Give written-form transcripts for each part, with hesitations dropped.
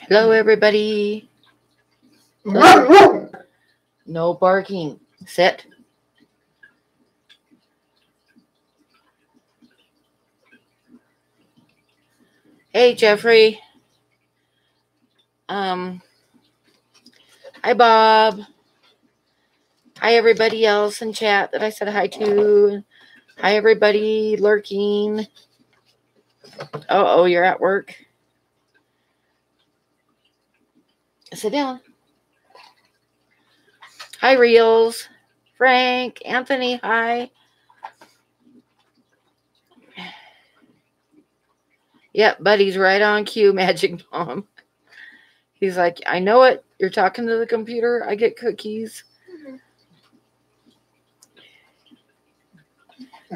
Hello, everybody. No barking. Sit. Hey, Jeffrey. Hi, Bob. Hi, everybody else in chat that I said hi to. Hi, everybody lurking. Oh, you're at work. Sit down. Hi, Reels. Frank, Anthony, hi. Yep, buddy's right on cue, Magic Bomb. He's like, I know it. You're talking to the computer. I get cookies.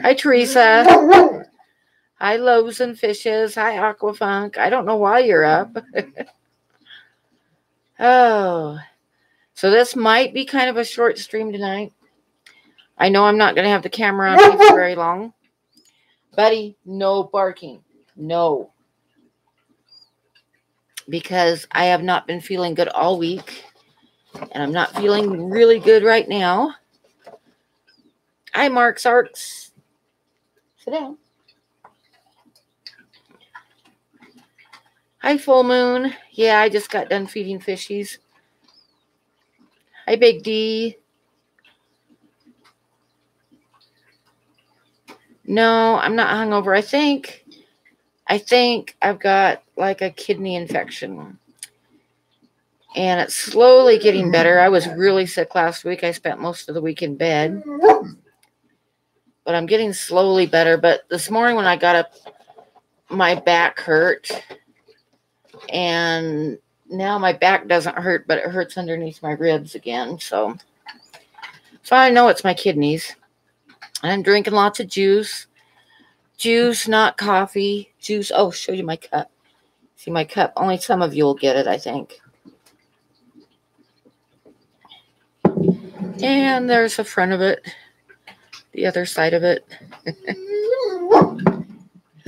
Hi, Teresa. Hi, Loaves and Fishes. Hi, Aquafunk. I don't know why you're up. Oh, so this might be kind of a short stream tonight. I know I'm not going to have the camera on me for very long. Buddy, no barking. No. Because I have not been feeling good all week. And I'm not feeling really good right now. Hi, Mark Sarks. Sit down. Hi, Full Moon. Yeah, I just got done feeding fishies. Hi, Big D. No, I'm not hungover. I think I've got like a kidney infection. And it's slowly getting better. I was really sick last week. I spent most of the week in bed. But I'm getting slowly better. But this morning when I got up, my back hurt. And now my back doesn't hurt, but it hurts underneath my ribs again. So I know it's my kidneys. I'm drinking lots of juice. Juice, not coffee. Juice. Oh, show you my cup. See my cup? Only some of you will get it, I think. And there's the front of it. The other side of it.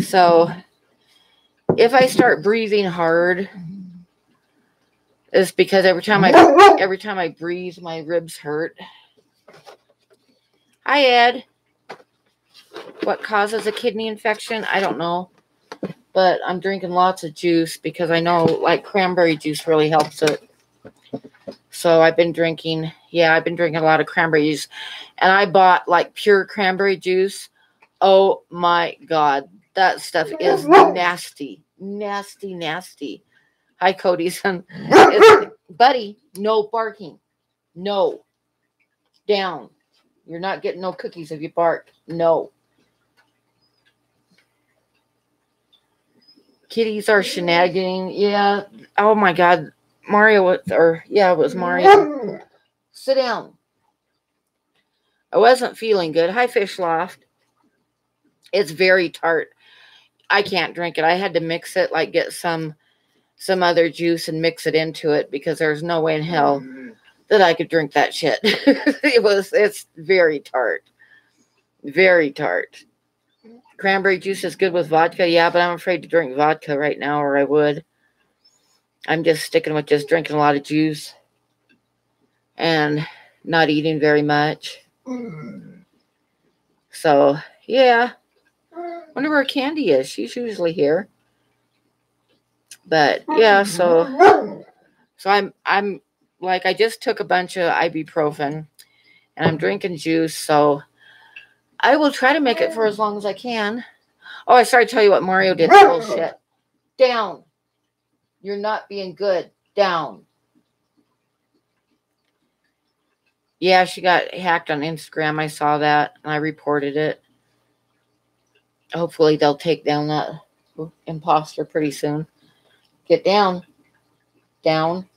So if I start breathing hard, it's because every time I breathe, my ribs hurt. Hi, Ed. What causes a kidney infection? I don't know. But I'm drinking lots of juice because I know like cranberry juice really helps it. So I've been drinking a lot of cranberry juice. And I bought like pure cranberry juice. Oh my God. That stuff is nasty. Nasty, nasty. Hi, Cody, son. Buddy, no barking. No. Down. You're not getting no cookies if you bark. No. Kitties are shenaniganing. Yeah. Oh my God. It was Mario. Sit down. I wasn't feeling good. Hi, Fish Loft. It's very tart. I can't drink it. I had to mix it, like get some other juice and mix it into it because there's no way in hell that I could drink that shit. It's very tart. Very tart. Cranberry juice is good with vodka. Yeah, but I'm afraid to drink vodka right now, or I would. I'm just sticking with just drinking a lot of juice and not eating very much. So, yeah. Wonder where Candy is. She's usually here. But, yeah, so I'm like, I just took a bunch of ibuprofen and I'm drinking juice, so I will try to make it for as long as I can. Oh, I started to tell you what Mario did. Bullshit. Down. You're not being good. Down. Yeah, she got hacked on Instagram. I saw that and I reported it. Hopefully they'll take down that imposter pretty soon. Get down. Down.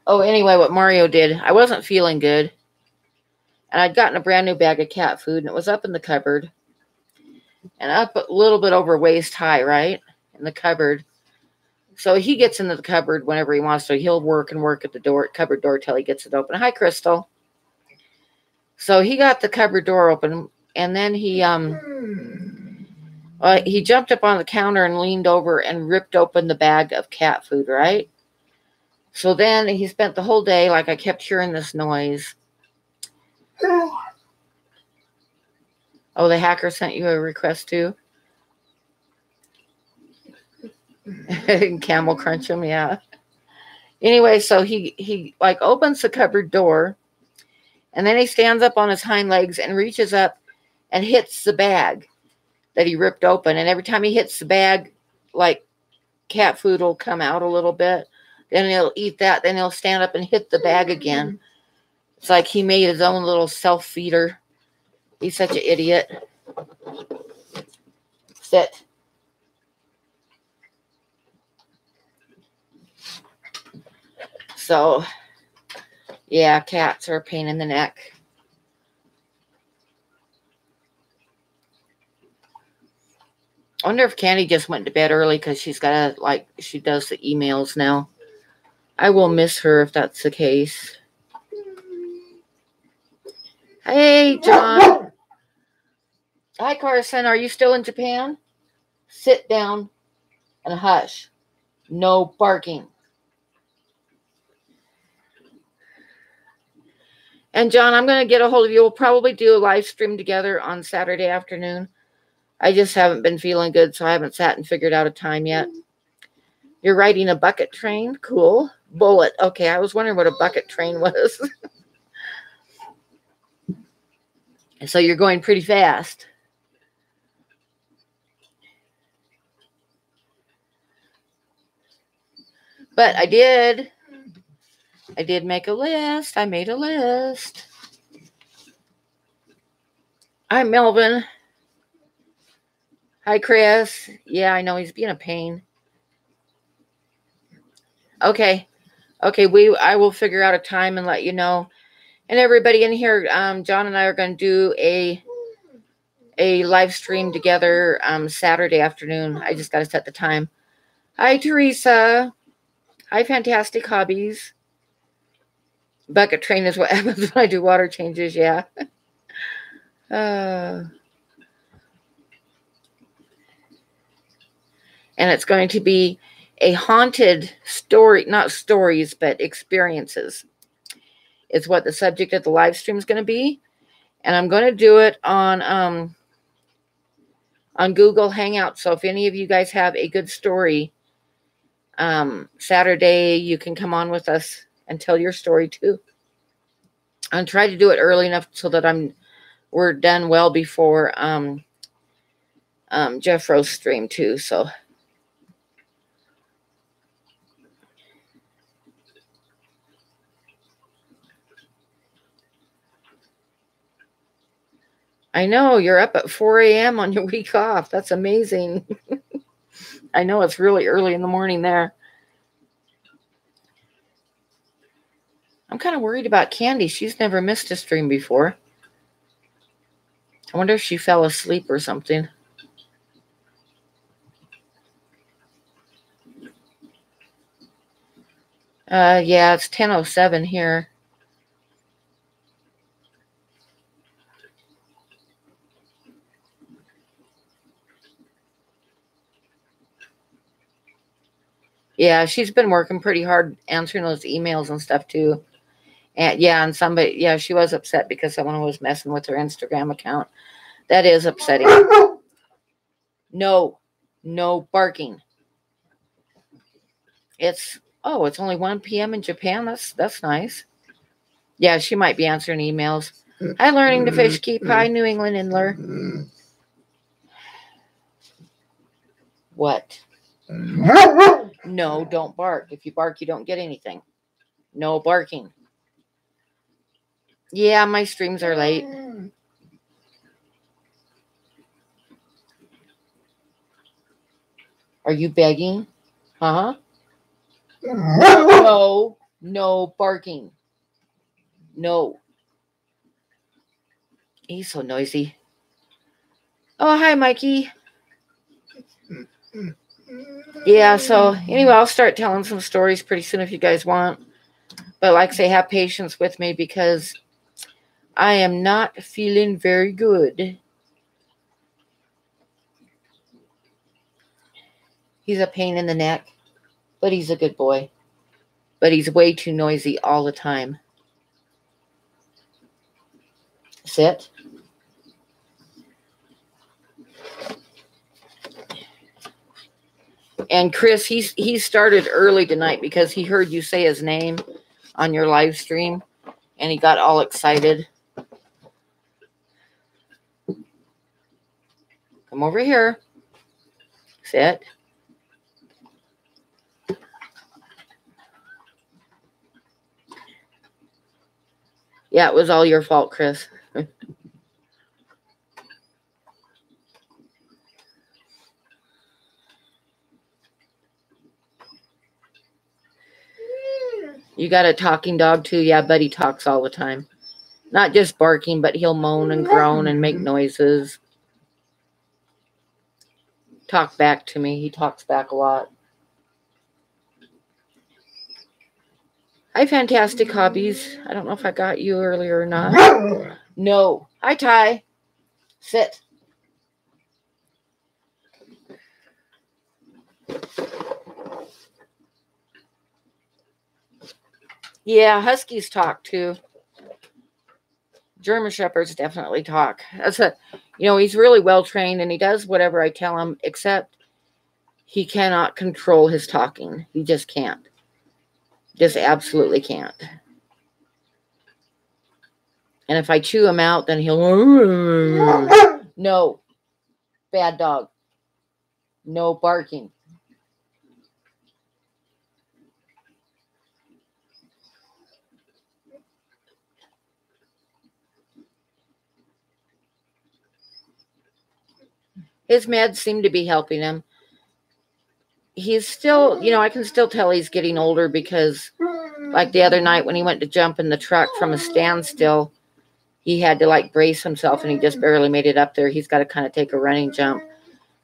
Oh, anyway, what Mario did, I wasn't feeling good. And I'd gotten a brand new bag of cat food, and it was up in the cupboard. And up a little bit over waist high, right? In the cupboard. So he gets into the cupboard whenever he wants to. He'll work at the cupboard door till he gets it open. Hi, Crystal. So he got the cupboard door open, and then he He jumped up on the counter and leaned over and ripped open the bag of cat food, right? So then he spent the whole day, like I kept hearing this noise. Oh, the hacker sent you a request too? Camel crunch him, yeah. Anyway, so he like opens the cupboard door, and then he stands up on his hind legs and reaches up and hits the bag that he ripped open. And every time he hits the bag, like cat food will come out a little bit. Then he'll eat that. Then he'll stand up and hit the bag again. It's like he made his own little self-feeder. He's such an idiot. Sit. So, yeah, cats are a pain in the neck. I wonder if Candy just went to bed early because she's got to, like, she does the emails now. I will miss her if that's the case. Hey, John. Hi, Carson. Are you still in Japan? Sit down and hush. No barking. And, John, I'm going to get a hold of you. We'll probably do a live stream together on Saturday afternoon. I just haven't been feeling good, so I haven't sat and figured out a time yet. You're riding a bucket train? Cool. Bullet. Okay, I was wondering what a bucket train was. So you're going pretty fast. But I did make a list. I made a list. Hi, Melvin. Hi, Chris. Yeah, I know he's being a pain. Okay. I will figure out a time and let you know. And everybody in here, John and I are going to do a live stream together Saturday afternoon. I just got to set the time. Hi, Teresa. Hi, Fantastic Hobbies. Bucket train is what happens when I do water changes, yeah. And it's going to be a haunted story, not stories, but experiences. Is what the subject of the live stream is going to be. And I'm going to do it on Google Hangout. So if any of you guys have a good story, Saturday, you can come on with us and tell your story too. I'll try to do it early enough so that we're done well before Jeff Rose stream too. So I know you're up at 4 a.m. on your week off. That's amazing. I know it's really early in the morning there. I'm kind of worried about Candy. She's never missed a stream before. I wonder if she fell asleep or something. Yeah, it's 10:07 here. Yeah, she's been working pretty hard answering those emails and stuff too. And yeah, and she was upset because someone was messing with her Instagram account. That is upsetting. No barking. It's only 1 p.m. in Japan. That's nice. Yeah, she might be answering emails. Hi, Learning to Fish Keep. Hi, New England Inler. What? No, don't bark. If you bark, you don't get anything. No barking. Yeah, my streams are late. Are you begging? Huh? No barking. No. He's so noisy. Oh, hi, Mikey. Yeah, so anyway, I'll start telling some stories pretty soon if you guys want. But like I say, have patience with me because I am not feeling very good. He's a pain in the neck, but he's a good boy. But he's way too noisy all the time. Sit. And Chris, he started early tonight because he heard you say his name on your live stream, and he got all excited. Come over here. Sit. Yeah, it was all your fault, Chris. You got a talking dog too? Yeah, Buddy talks all the time. Not just barking, but he'll moan and groan and make noises. Talk back to me. He talks back a lot. Hi, Fantastic Hobbies. I don't know if I got you earlier or not. No. Hi, Ty. Sit. Yeah, Huskies talk too. German Shepherds definitely talk. He's really well trained and he does whatever I tell him, except he cannot control his talking. He just can't. Just absolutely can't. And if I chew him out, then he'll... No. Bad dog. No barking. His meds seem to be helping him. He's still, I can still tell he's getting older because, like the other night when he went to jump in the truck from a standstill, he had to brace himself and he just barely made it up there. He's got to kind of take a running jump.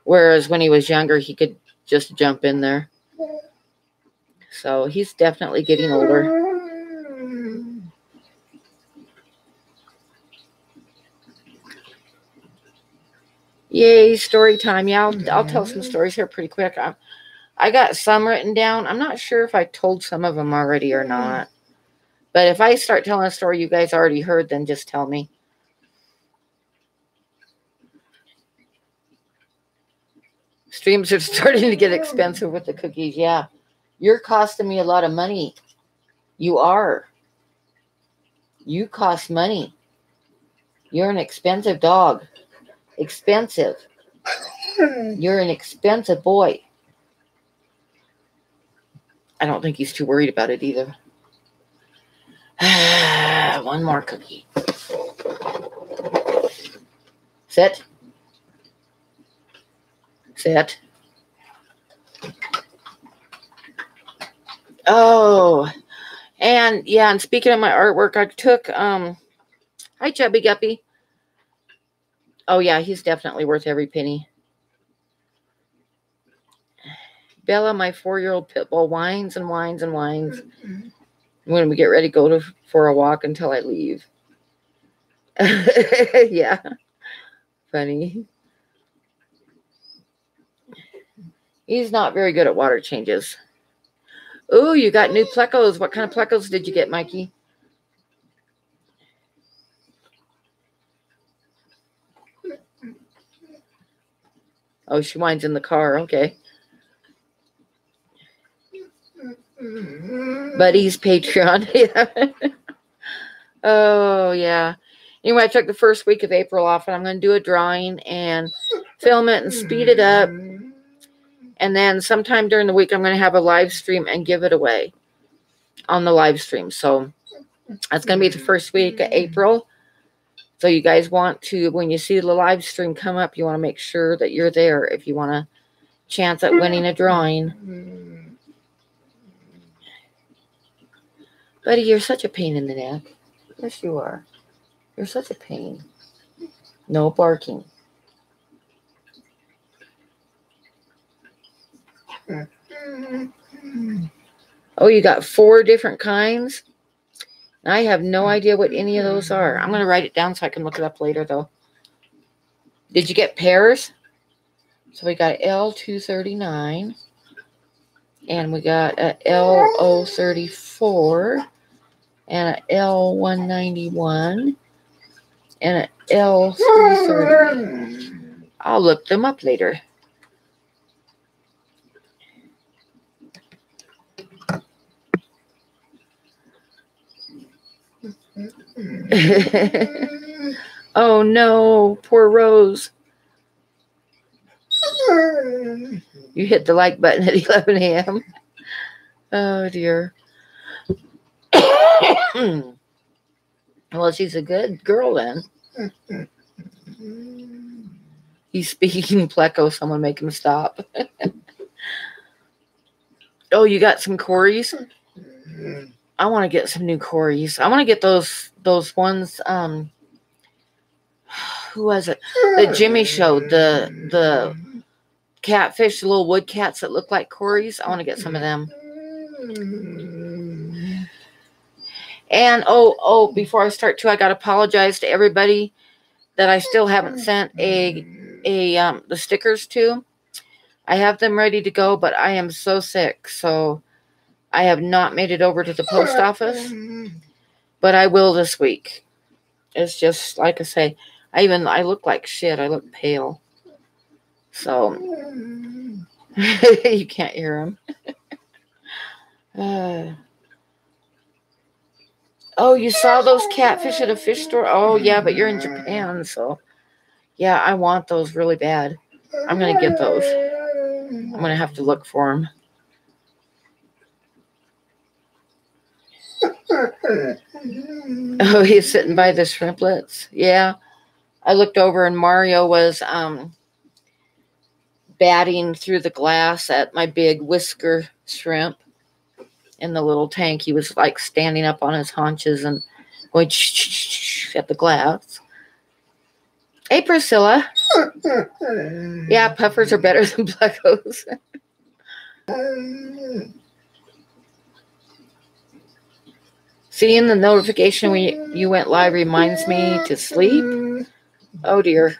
Whereas when he was younger, he could just jump in there. So he's definitely getting older. Yay, story time. Yeah, I'll tell some stories here pretty quick. I got some written down. I'm not sure if I told some of them already or not. But if I start telling a story you guys already heard, then just tell me. Streams are starting to get expensive with the cookies. Yeah. You're costing me a lot of money. You are. You cost money. You're an expensive dog. Expensive. You're an expensive boy. I don't think he's too worried about it either. One more cookie. Sit. Sit. Oh. And speaking of my artwork, I took hi Chubby Guppy. Oh yeah, he's definitely worth every penny. Bella, my 4-year-old pit bull, whines and whines and whines when we get ready to go for a walk until I leave. Yeah. Funny. He's not very good at water changes. Oh, you got new plecos. What kind of plecos did you get, Mikey? Oh, she whines in the car. Okay. Buddy's Patreon. Yeah. Oh, yeah. Anyway, I took the first week of April off, and I'm going to do a drawing and film it and speed it up. And then sometime during the week, I'm going to have a live stream and give it away on the live stream. So that's going to be the first week of April. So you guys want to, when you see the live stream come up, you want to make sure that you're there if you want a chance at winning a drawing. Buddy, you're such a pain in the neck. Yes, you are. You're such a pain. No barking. Oh, you got 4 different kinds? I have no idea what any of those are. I'm going to write it down so I can look it up later, though. Did you get pairs? So we got L239. And we got a L034 and a L191 and a L330. I'll look them up later. Oh no, poor Rose. You hit the like button at 11 a.m. Oh dear. Well, she's a good girl then. He's speaking Pleco. Someone make him stop. Oh, you got some Corys? I want to get some new Corys. I want to get those ones. Who was it? That Jimmy showed, the catfish, the little wood cats that look like Corys. I want to get some of them. And before I start too, I got to apologize to everybody that I still haven't sent the stickers to. I have them ready to go, but I am so sick, so I have not made it over to the post office. But I will this week. It's just like I say, I look like shit. I look pale. So you can't hear him. Oh, you saw those catfish at a fish store? Oh, yeah, but you're in Japan, so yeah, I want those really bad. I'm going to get those. I'm going to have to look for them. Oh, he's sitting by the shrimplets. Yeah. I looked over and Mario was batting through the glass at my big whisker shrimp in the little tank. He was like standing up on his haunches and going at the glass. Hey, Priscilla. Yeah, puffers are better than plecos. Seeing the notification when you went live reminds me to sleep. Oh, dear.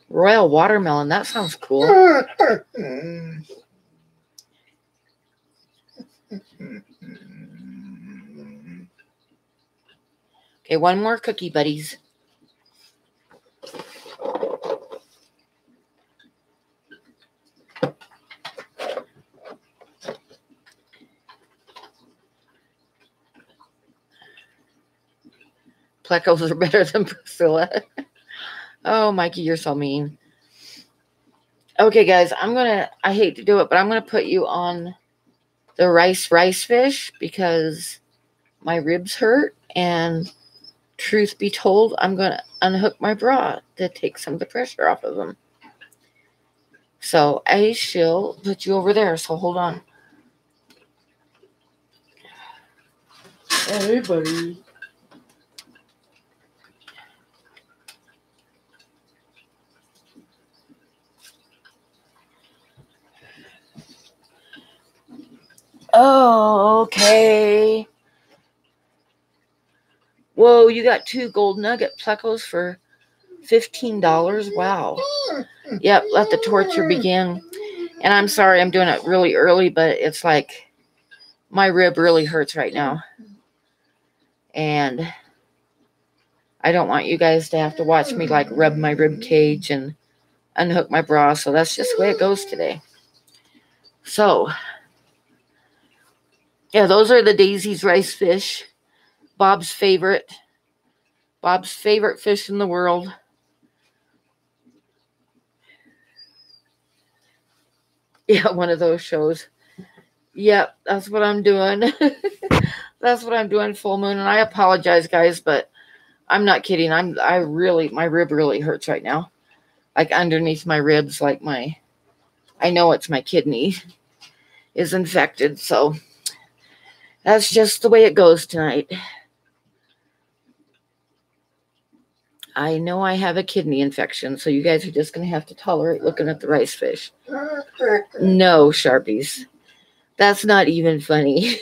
Royal watermelon. That sounds cool. Okay, one more cookie, buddies. Plecos are better than Priscilla. Oh, Mikey, you're so mean. Okay, guys, I hate to do it, but I'm going to put you on the rice fish because my ribs hurt. And truth be told, I'm going to unhook my bra to take some of the pressure off of them. So I shall put you over there. So hold on. Hey, buddy. Oh, okay. Whoa, you got 2 gold nugget plecos for $15. Wow. Yep, let the torture begin. And I'm sorry I'm doing it really early, but it's like my rib really hurts right now. And I don't want you guys to have to watch me like rub my rib cage and unhook my bra. So that's just the way it goes today. So, yeah, those are the Daisy's rice fish. Bob's favorite fish in the world. Yeah, one of those shows. Yep, that's what I'm doing. That's what I'm doing, full moon. And I apologize, guys, but I'm not kidding. My rib really hurts right now. Like underneath my ribs, like I know it's my kidney is infected. So that's just the way it goes tonight. I know I have a kidney infection, so you guys are just going to have to tolerate looking at the rice fish. No, Sharpies. That's not even funny.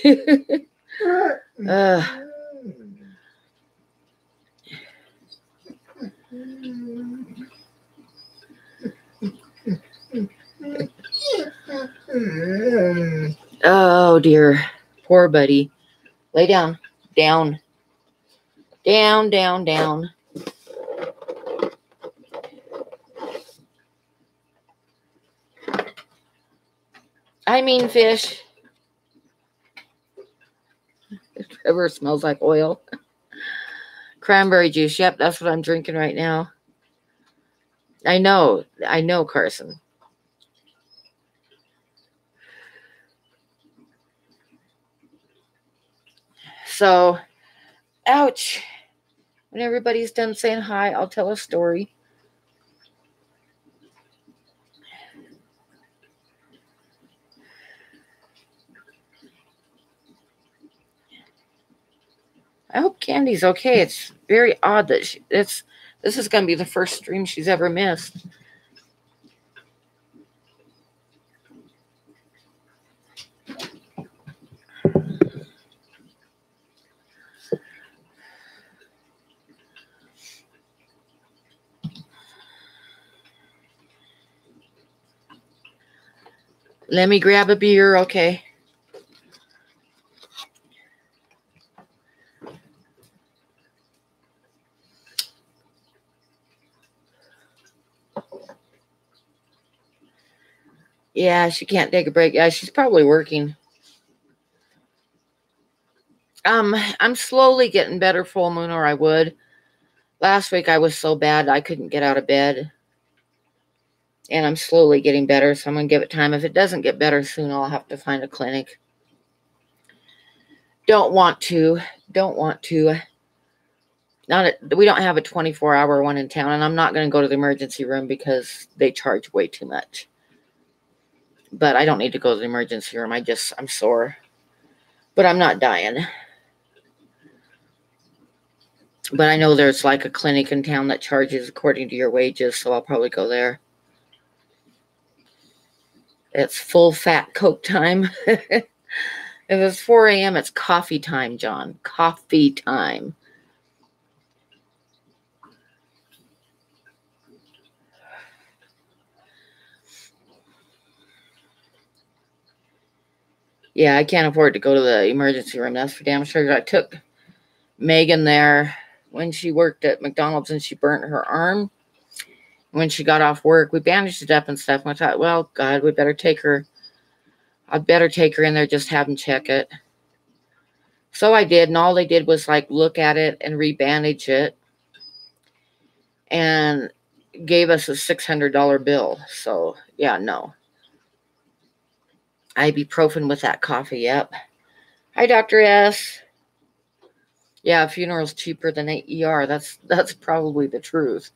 Oh, dear. Poor buddy. Lay down. Down. Down, down, down. I mean fish. Trevor smells like oil. Cranberry juice. Yep, that's what I'm drinking right now. I know, Carson. So, ouch. When everybody's done saying hi, I'll tell a story. I hope Candy's okay. It's very odd that this is going to be the first stream she's ever missed. Let me grab a beer, okay? Yeah, she can't take a break. Yeah, she's probably working. I'm slowly getting better, full moon, or I would. Last week I was so bad I couldn't get out of bed. And I'm slowly getting better, so I'm going to give it time. If it doesn't get better soon, I'll have to find a clinic. Don't want to. We don't have a 24-hour one in town, and I'm not going to go to the emergency room because they charge way too much. But I don't need to go to the emergency room. I'm sore. But I'm not dying. But I know there's like a clinic in town that charges according to your wages, so I'll probably go there. It's full fat Coke time. If it's 4 a.m., it's coffee time, John. Coffee time. Yeah, I can't afford to go to the emergency room. That's for damn sure. I took Megan there when she worked at McDonald's and she burnt her arm. When she got off work, we bandaged it up and stuff. And I thought, well, God, we better take her. I'd better take her in there, just have them check it. So I did, and all they did was like look at it and rebandage it and gave us a $600 bill. So, yeah, no. Ibuprofen with that coffee, yep. Hi, Dr. S. Yeah, a funeral's cheaper than an ER. That's probably the truth.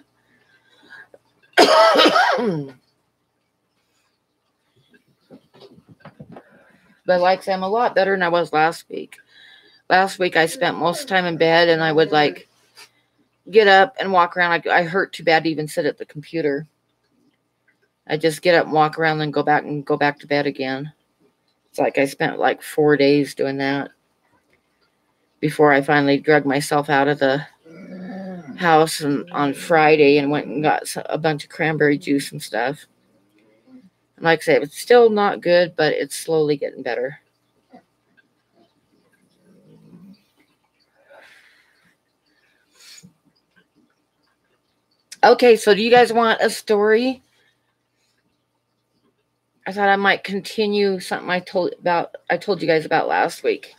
But like I'm a lot better than I was last week. Last week I spent most of the time in bed, and I would like get up and walk around. I hurt too bad to even sit at the computer. I just get up and walk around, then go back to bed again. It's like I spent like 4 days doing that before I finally drug myself out of the house on Friday and went and got a bunch of cranberry juice and stuff. And like I said, it's still not good, but it's slowly getting better. Okay, so do you guys want a story? I thought I might continue something I told you guys about last week.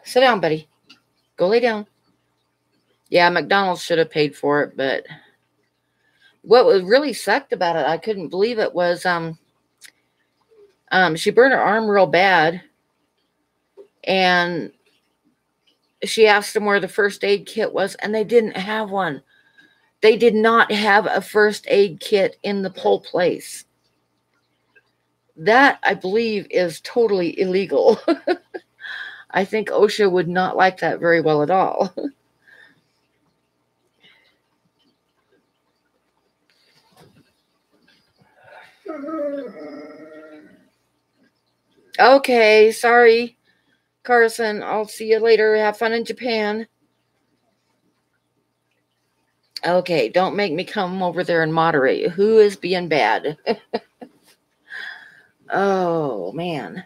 Sit down, buddy. Go lay down. Yeah, McDonald's should have paid for it, but what was really sucked about it, I couldn't believe it, was she burned her arm real bad, and she asked them where the first aid kit was, and they didn't have one. They did not have a first aid kit in the whole place. That, I believe, is totally illegal. I think OSHA would not like that very well at all. Okay, sorry, Carson. I'll see you later. Have fun in Japan. Okay, don't make me come over there and moderate. Who is being bad? Oh, man.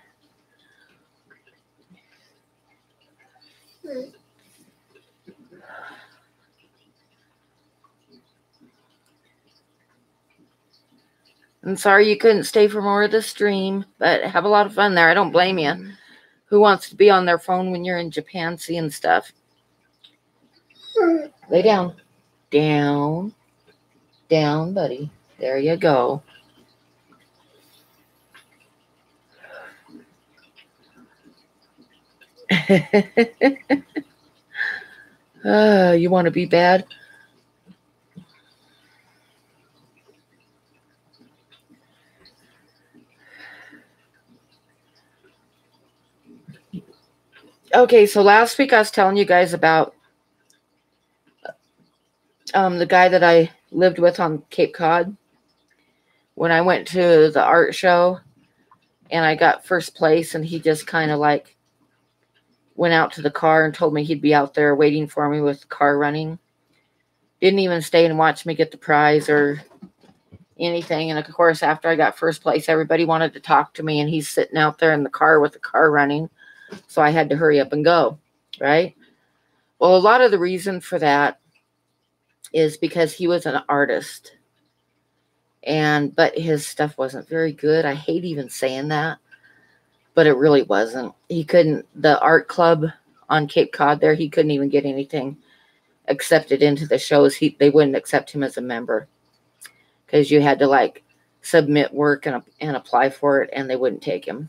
I'm sorry you couldn't stay for more of the stream, but have a lot of fun there. I don't blame you. Who wants to be on their phone when you're in Japan seeing stuff? Lay down. Down. Down, buddy. There you go. You want to be bad? Okay, so last week I was telling you guys about the guy that I lived with on Cape Cod when I went to the art show and I got first place, and he just kind of like went out to the car and told me he'd be out there waiting for me with the car running. Didn't even stay and watch me get the prize or anything. And of course, after I got first place, everybody wanted to talk to me, and he's sitting out there in the car with the car running. So I had to hurry up and go, right? Well, a lot of the reason for that is because he was an artist, but his stuff wasn't very good. I hate even saying that, but it really wasn't. He couldn't, the art club on Cape Cod there, he couldn't even get anything accepted into the shows. They wouldn't accept him as a member because you had to like submit work and apply for it, and they wouldn't take him.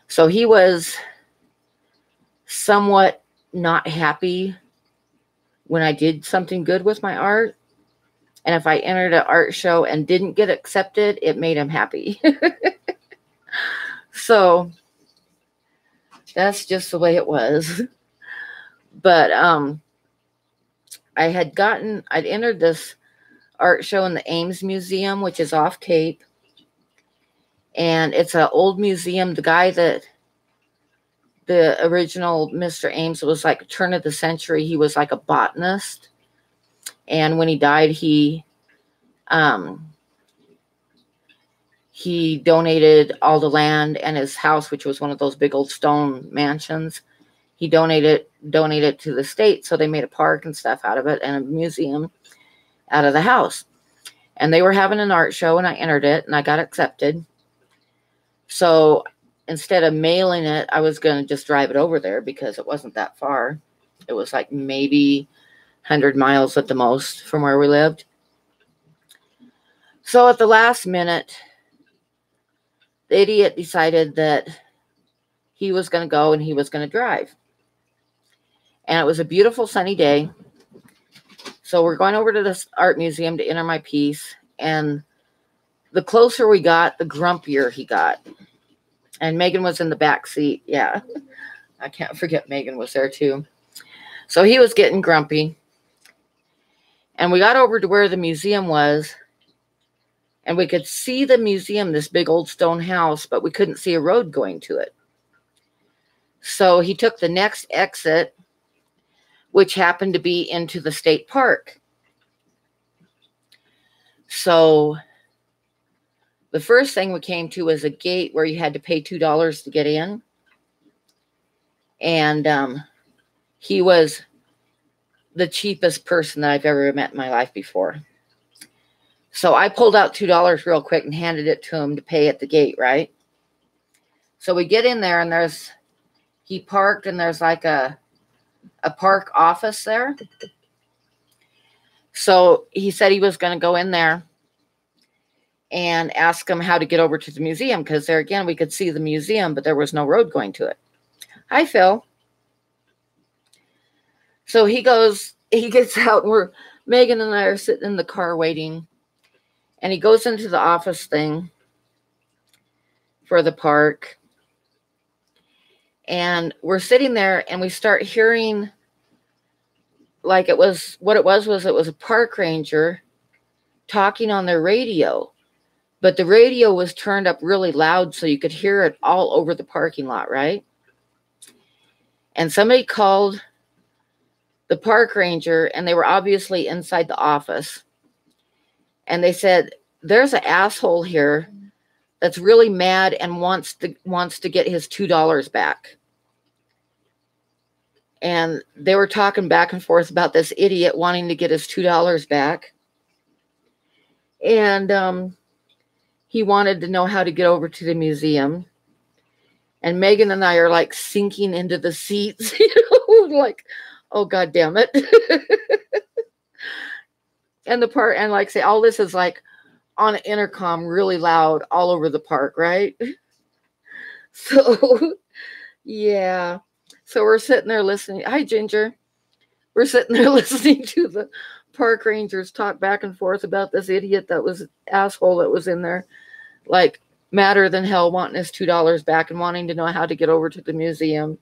So he was somewhat not happy when I did something good with my art. And if I entered an art show and didn't get accepted, it made him happy. So that's just the way it was. But I'd entered this art show in the Ames Museum, which is off Cape. And it's an old museum. The original Mr. Ames was like turn of the century. He was like a botanist. And when he died, he donated all the land and his house, which was one of those big old stone mansions. He donated to the state. So they made a park and stuff out of it and a museum out of the house. And they were having an art show, and I entered it and I got accepted. So instead of mailing it, I was going to just drive it over there because it wasn't that far. It was like maybe 100 miles at the most from where we lived. So at the last minute, the idiot decided that he was going to go and he was going to drive. And it was a beautiful sunny day. So we're going over to this art museum to enter my piece. And the closer we got, the grumpier he got. And Megan was in the back seat. Yeah. I can't forget Megan was there too. So he was getting grumpy. And we got over to where the museum was. And we could see the museum, this big old stone house, but we couldn't see a road going to it. So he took the next exit, which happened to be into the state park. So the first thing we came to was a gate where you had to pay $2 to get in. And he was the cheapest person that I've ever met in my life before. So I pulled out $2 real quick and handed it to him to pay at the gate, right? So we get in there, and he parked, and there's like a park office there. So he said he was going to go in there and ask him how to get over to the museum, because there again, we could see the museum, but there was no road going to it. Hi, Phil. So he gets out, and Megan and I are sitting in the car waiting. And he goes into the office thing for the park. And we're sitting there, and we start hearing like it was a park ranger talking on their radio. But the radio was turned up really loud so you could hear it all over the parking lot, right? And somebody called the park ranger, and they were obviously inside the office. And they said, there's an asshole here that's really mad and wants to get his $2 back. And they were talking back and forth about this idiot wanting to get his $2 back. And he wanted to know how to get over to the museum. And Megan and I are like sinking into the seats, like, oh, God damn it. And like say, all this is like on an intercom really loud all over the park, right? So, yeah. So we're sitting there listening. Hi, Ginger. We're sitting there listening to the park rangers talk back and forth about this idiot asshole that was in there, like madder than hell, wanting his $2 back and wanting to know how to get over to the museum.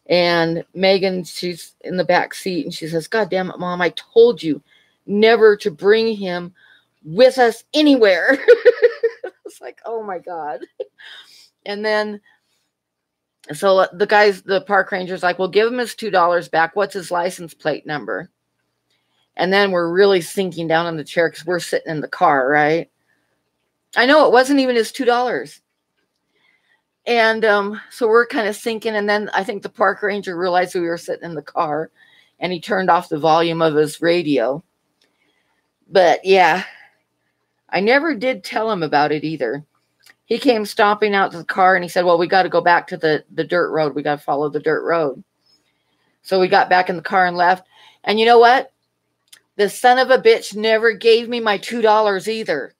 And Megan, she's in the back seat, and she says, God damn it, Mom, I told you never to bring him with us anywhere. It's like, oh my God. And then, so the park ranger's like, well, give him his $2 back. What's his license plate number? And then we're really sinking down in the chair because we're sitting in the car, right? I know it wasn't even his $2. And so we're kind of sinking. And then I think the park ranger realized we were sitting in the car, and he turned off the volume of his radio. But yeah, I never did tell him about it either. He came stomping out to the car, and he said, well, we got to go back to the dirt road. We got to follow the dirt road. So we got back in the car and left. And you know what? The son of a bitch never gave me my $2 either.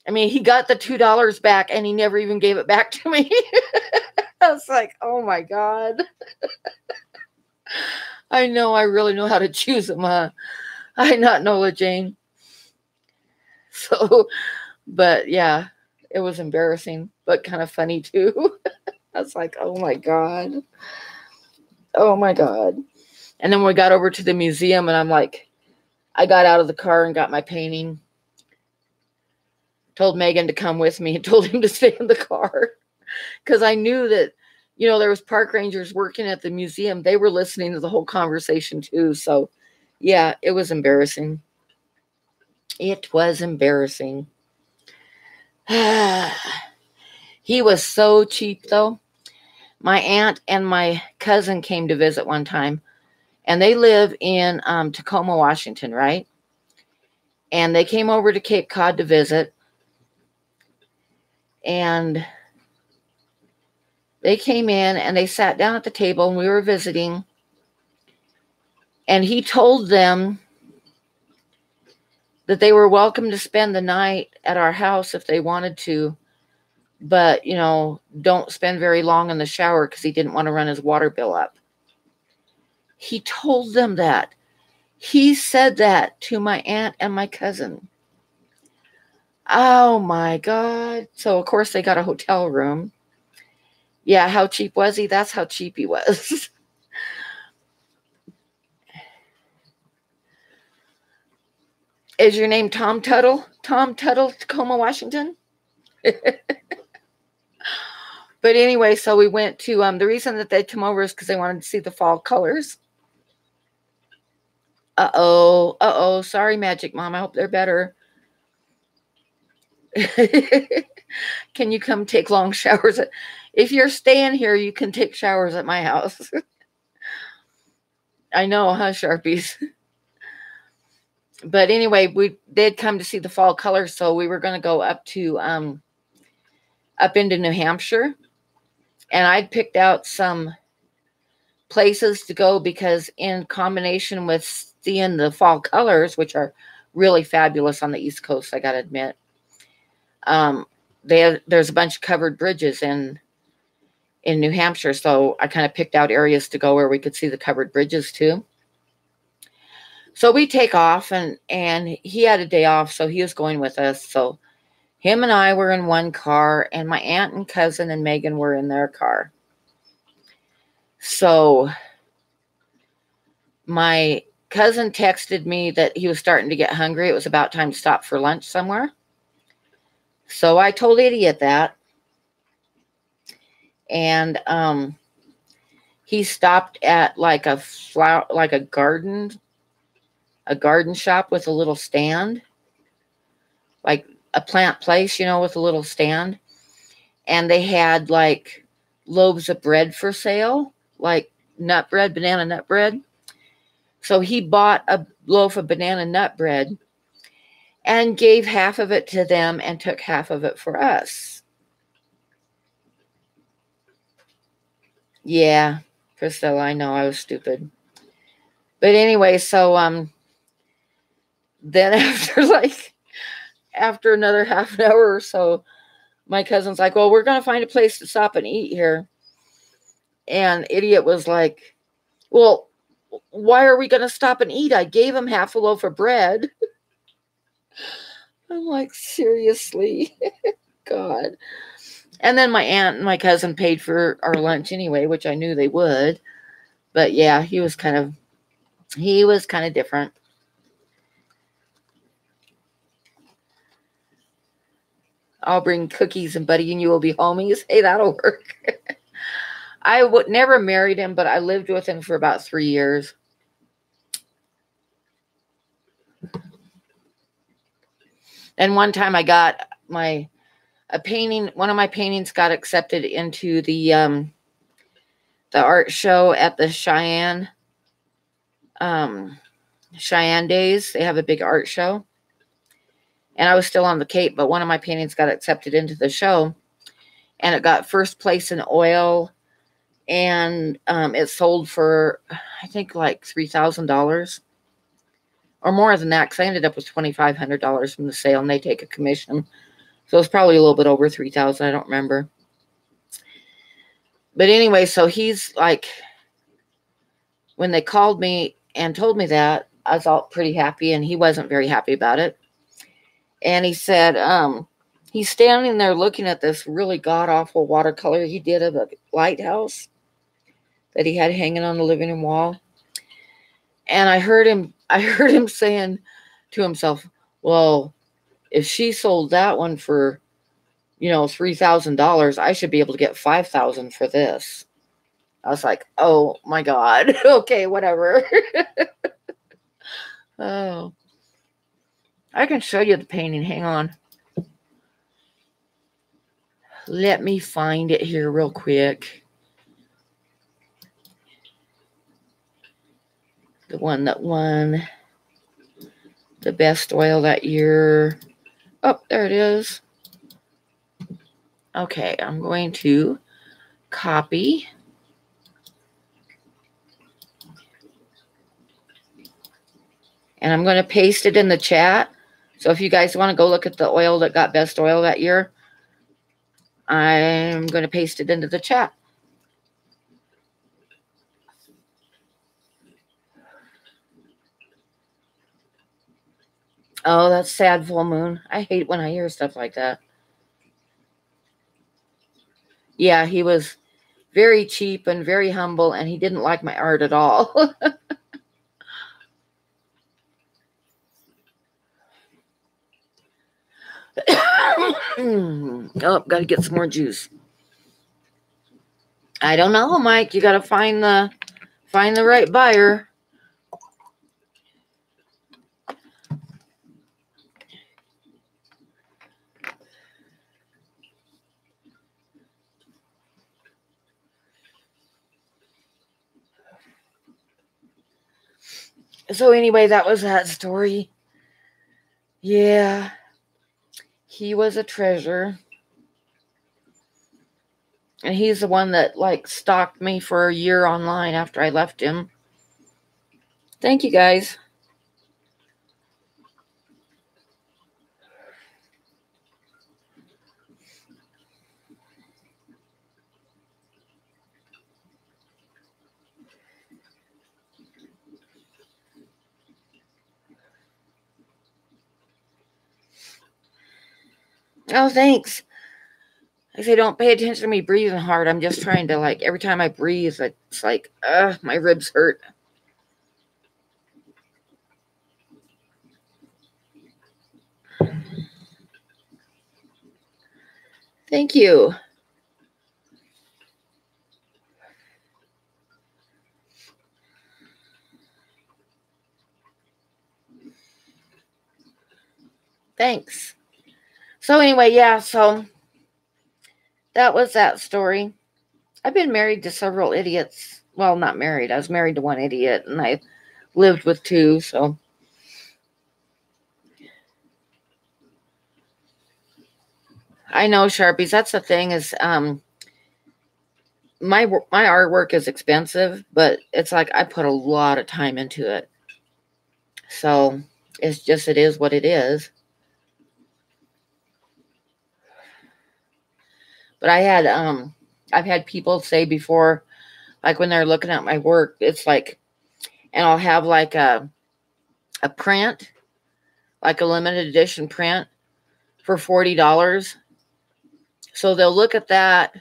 I mean, he got the $2 back, and he never even gave it back to me. I was like, oh my God. I know, I really know how to choose them, huh? I not Nola Jane. So, but yeah, it was embarrassing, but kind of funny too. I was like, oh my God. Oh my God. And then we got over to the museum, and I'm like, I got out of the car and got my painting. Told Megan to come with me and told him to stay in the car. Because I knew that, there was park rangers working at the museum. They were listening to the whole conversation too. So yeah, it was embarrassing. It was embarrassing. He was so cheap though. My aunt and my cousin came to visit one time, and they live in Tacoma, Washington, right? And they came over to Cape Cod to visit. And they came in and they sat down at the table, and we were visiting. And he told them that they were welcome to spend the night at our house if they wanted to. But, don't spend very long in the shower because he didn't want to run his water bill up. He told them that. He said that to my aunt and my cousin. Oh my God. So of course they got a hotel room. Yeah, how cheap was he? That's how cheap he was. Is your name Tom Tuttle? Tom Tuttle, Tacoma, Washington? But anyway, so we went to, the reason that they came over is because they wanted to see the fall colors. Uh-oh. Sorry, Magic Mom. I hope they're better. Can you come take long showers? If you're staying here, you can take showers at my house. I know, huh, Sharpies? But anyway, they'd come to see the fall colors, so we were going to go up into New Hampshire. And I'd picked out some places to go because in combination with seeing the fall colors, which are really fabulous on the East Coast, I got to admit, there's a bunch of covered bridges in New Hampshire. So I kind of picked out areas to go where we could see the covered bridges too. So we take off, and he had a day off, so he was going with us. So him and I were in one car, and my aunt and cousin and Megan were in their car. So my cousin texted me that he was starting to get hungry. It was about time to stop for lunch somewhere. So I told Idiot that. And he stopped at like a flower, like a garden shop with a little stand, like a plant place, with a little stand. And they had like loaves of bread for sale, like nut bread, banana nut bread. So he bought a loaf of banana nut bread and gave half of it to them and took half of it for us. Yeah, Priscilla, I know I was stupid. But anyway, so then after another half an hour or so, my cousin's like, well, we're going to find a place to stop and eat here. And idiot was like, well, why are we going to stop and eat? I gave him half a loaf of bread. I'm like, seriously? God. And then my aunt and my cousin paid for our lunch anyway, which I knew they would. But yeah, he was kind of different. I'll bring cookies and Buddy and you will be homies. Hey, that'll work. I would never married him, but I lived with him for about 3 years. And one time I got a painting. One of my paintings got accepted into the art show at the Cheyenne Days. They have a big art show. And I was still on the Cape, but one of my paintings got accepted into the show. And it got first place in oil. And it sold for, I think, like $3,000. Or more than that, because I ended up with $2,500 from the sale, and they take a commission. So it's probably a little bit over $3,000. I don't remember. But anyway, so he's like, when they called me and told me that, I was all pretty happy, and he wasn't very happy about it. And he said, he's standing there looking at this really god-awful watercolor he did of a lighthouse that he had hanging on the living room wall. And I heard him saying to himself, well, if she sold that one for, $3,000, I should be able to get $5,000 for this. I was like, oh my God. Okay, whatever. Oh, I can show you the painting. Hang on. Let me find it here real quick. The one that won the best oil that year. Oh, there it is. Okay, I'm going to copy. And I'm going to paste it in the chat. So if you guys want to go look at the oil that got best oil that year, I'm going to paste it into the chat. Oh, that's sad, full moon. I hate when I hear stuff like that. Yeah, he was very cheap and very humble, and he didn't like my art at all. Oh, got to get some more juice. I don't know, Mike. You got to find the right buyer. So anyway, that was that story. Yeah. He was a treasure. And he's the one that stalked me for a year online after I left him. Thank you, guys. Oh, thanks. I say, don't pay attention to me breathing hard. I'm just trying to, every time I breathe, it's like, my ribs hurt. Thank you. Thanks. So anyway, yeah, so that was that story. I've been married to several idiots. Well, not married. I was married to one idiot, and I lived with two, so. I know, Sharpies. That's the thing is, my artwork is expensive, but it's like I put a lot of time into it. So it's just, it is what it is. But I've had people say before, like when they're looking at my work, it's like, and I'll have like a print, like a limited edition print for $40. So they'll look at that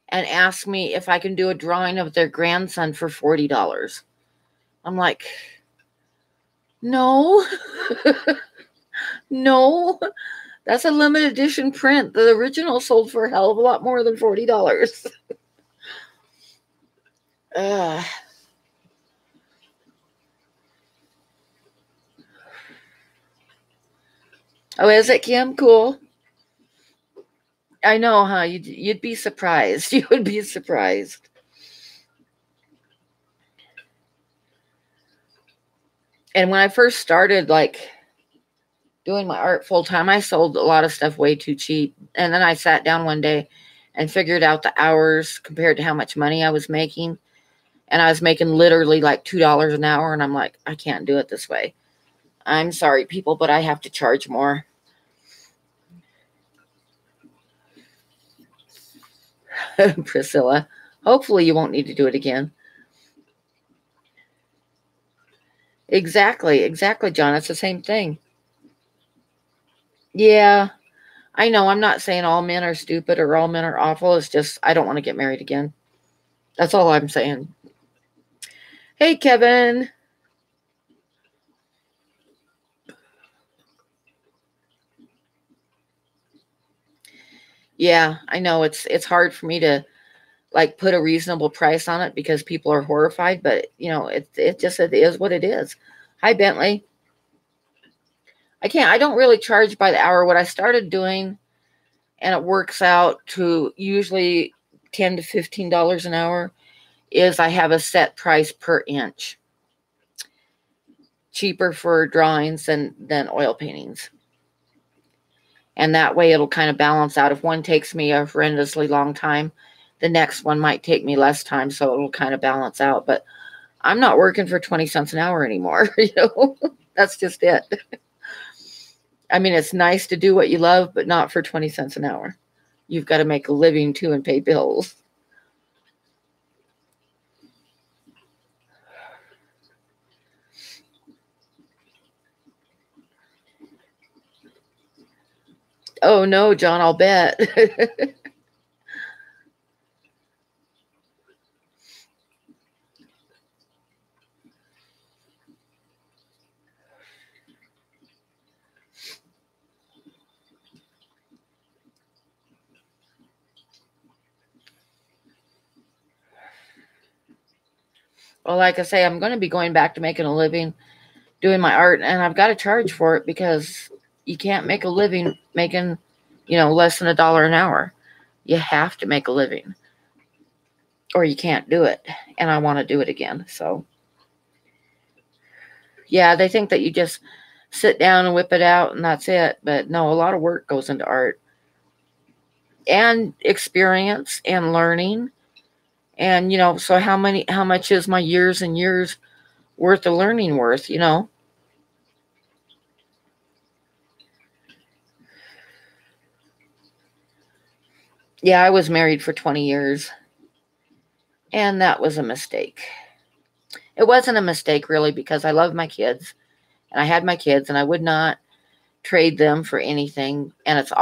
and ask me if I can do a drawing of their grandson for $40. I'm like, no, no, that's a limited edition print. The original sold for a hell of a lot more than $40. Oh, is it, Kim? Cool. I know, huh? You'd be surprised. You would be surprised. And when I first started, like, doing my art full time, I sold a lot of stuff way too cheap. And then I sat down one day and figured out the hours compared to how much money I was making. And I was making literally like $2 an hour. And I'm like, I can't do it this way. I'm sorry, people, but I have to charge more. Priscilla, hopefully you won't need to do it again. Exactly, John. It's the same thing. Yeah, I know. I'm not saying all men are stupid or all men are awful. It's just I don't want to get married again. That's all I'm saying. Hey, Kevin. Yeah, I know it's hard for me to like put a reasonable price on it because people are horrified, but you know, it is what it is. Hi, Bentley. I don't really charge by the hour. What I started doing, and it works out to usually $10 to $15 an hour, is I have a set price per inch. Cheaper for drawings than oil paintings. And that way it'll kind of balance out. If one takes me a horrendously long time, the next one might take me less time, so it'll kind of balance out. But I'm not working for 20 cents an hour anymore, you know. That's just it. I mean, it's nice to do what you love, but not for 20 cents an hour. You've got to make a living too and pay bills. Oh no, John, I'll bet. Well, like I say, I'm going to be going back to making a living doing my art, and I've got to charge for it because you can't make a living making, less than $1 an hour. You have to make a living or you can't do it. And I want to do it again. So yeah, they think that you just sit down and whip it out and that's it. But no, a lot of work goes into art and experience and learning. And, so how much is my years and years worth of learning worth, Yeah, I was married for 20 years and that was a mistake. It wasn't a mistake really because I love my kids and I had my kids and I would not trade them for anything. And it's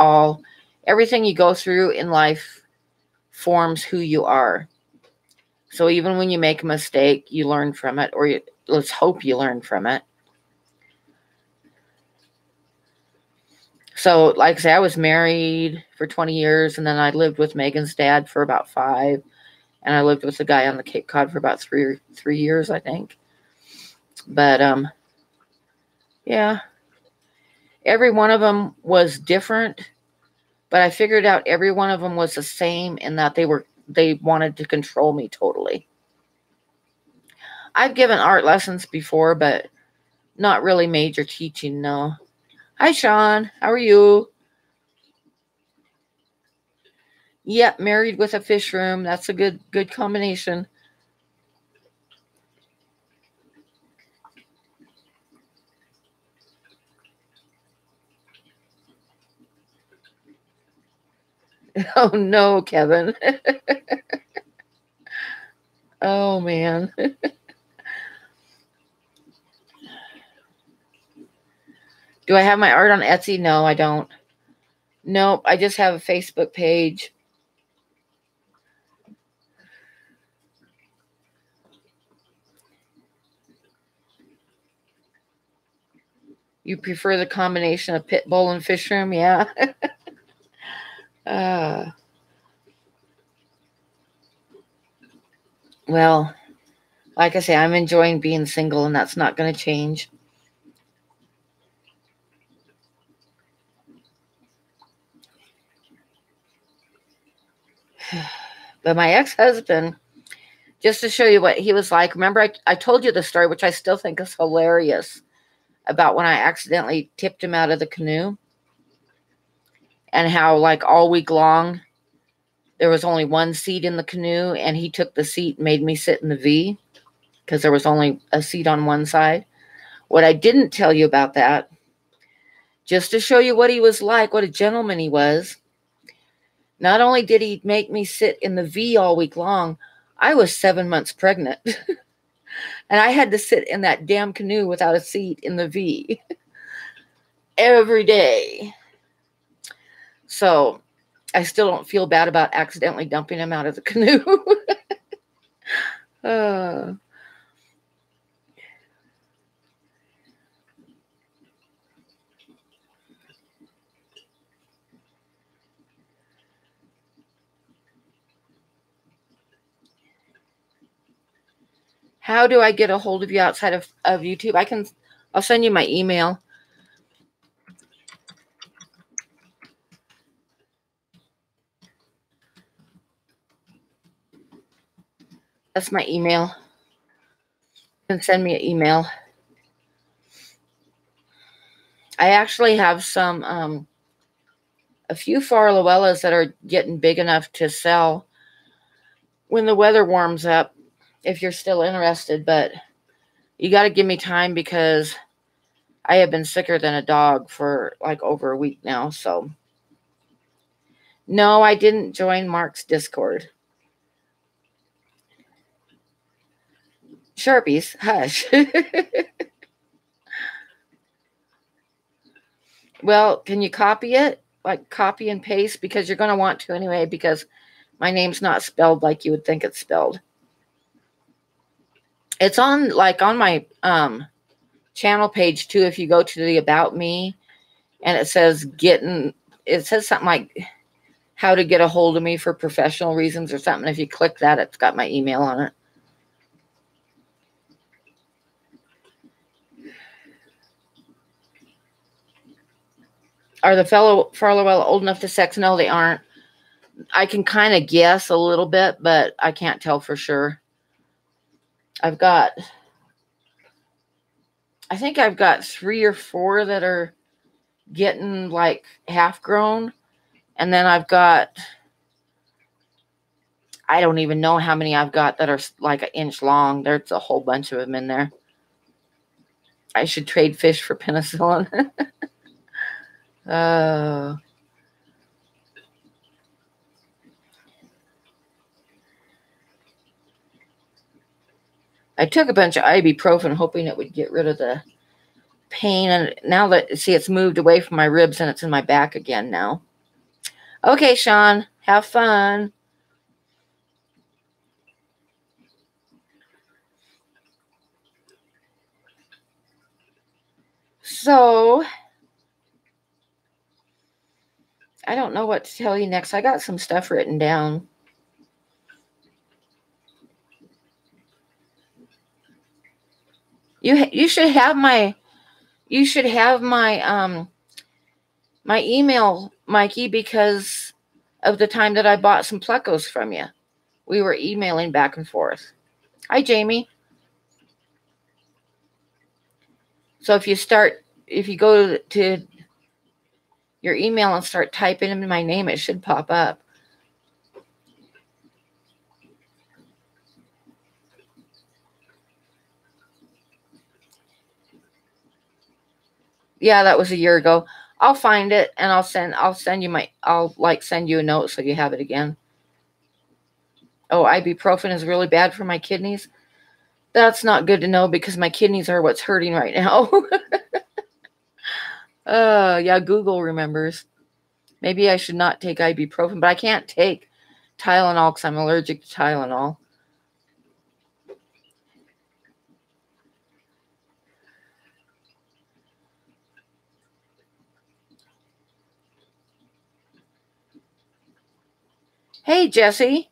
everything you go through in life forms who you are. So even when you make a mistake, you learn from it, or let's hope you learn from it. So like I say, I was married for 20 years and then I lived with Megan's dad for about 5. And I lived with the guy on the Cape Cod for about 3 years, I think. But, yeah, Every one of them was different, but I figured out every one of them was the same in that they wanted to control me totally. I've given art lessons before, but not really major teaching, no. Hi, Sean. How are you? Yep, married with a fish room. That's a good combination. Oh, no, Kevin. Oh, man. Do I have my art on Etsy? No, I don't. Nope, I just have a Facebook page. You prefer the combination of pit bull and fish room? Yeah. Well, like I say, I'm enjoying being single, and that's not going to change. But my ex-husband, just to show you what he was like, remember I told you the story, which I still think is hilarious, about when I accidentally tipped him out of the canoe, and how like all week long there was only one seat in the canoe, and he took the seat and made me sit in the V because there was only a seat on one side. What I didn't tell you about that, just to show you what he was like, what a gentleman he was, not only did he make me sit in the V all week long, I was 7 months pregnant. And I had to sit in that damn canoe without a seat in the V every day. So I still don't feel bad about accidentally dumping him out of the canoe. How do I get a hold of you outside of YouTube? I'll send you my email. That's my email. You can send me an email. I actually have a few Farlowellas that are getting big enough to sell when the weather warms up, if you're still interested, but you got to give me time because I have been sicker than a dog for like over a week now. So no, I didn't join Mark's Discord. Sharpies, hush. Well, can you copy it? Like copy and paste, because you're going to want to anyway, because my name's not spelled like you would think it's spelled. It's on my channel page too. If you go to the About Me, and it says something like how to get a hold of me for professional reasons or something. If you click that, it's got my email on it. Are the Farlowell old enough to sex? No, they aren't. I can kind of guess a little bit, but I can't tell for sure. I think I've got 3 or 4 that are getting like half grown. And then I don't even know how many I've got that are like an inch long. There's a whole bunch of them in there. I should trade fish for penicillin. I took a bunch of ibuprofen hoping it would get rid of the pain. And now it's moved away from my ribs and it's in my back again now. Okay, Sean, have fun. So, I don't know what to tell you next. I got some stuff written down. You should have my My email, Mikey, because of the time that I bought some plecos from you. We were emailing back and forth. Hi, Jamie. So if you go to your email and start typing in my name, it should pop up. Yeah, that was a year ago. I'll find it and I'll send you a note so you have it again. Oh, ibuprofen is really bad for my kidneys. That's not good to know because my kidneys are what's hurting right now. Yeah, Google remembers. Maybe I should not take ibuprofen, but I can't take Tylenol because I'm allergic to Tylenol. Hey, Jesse.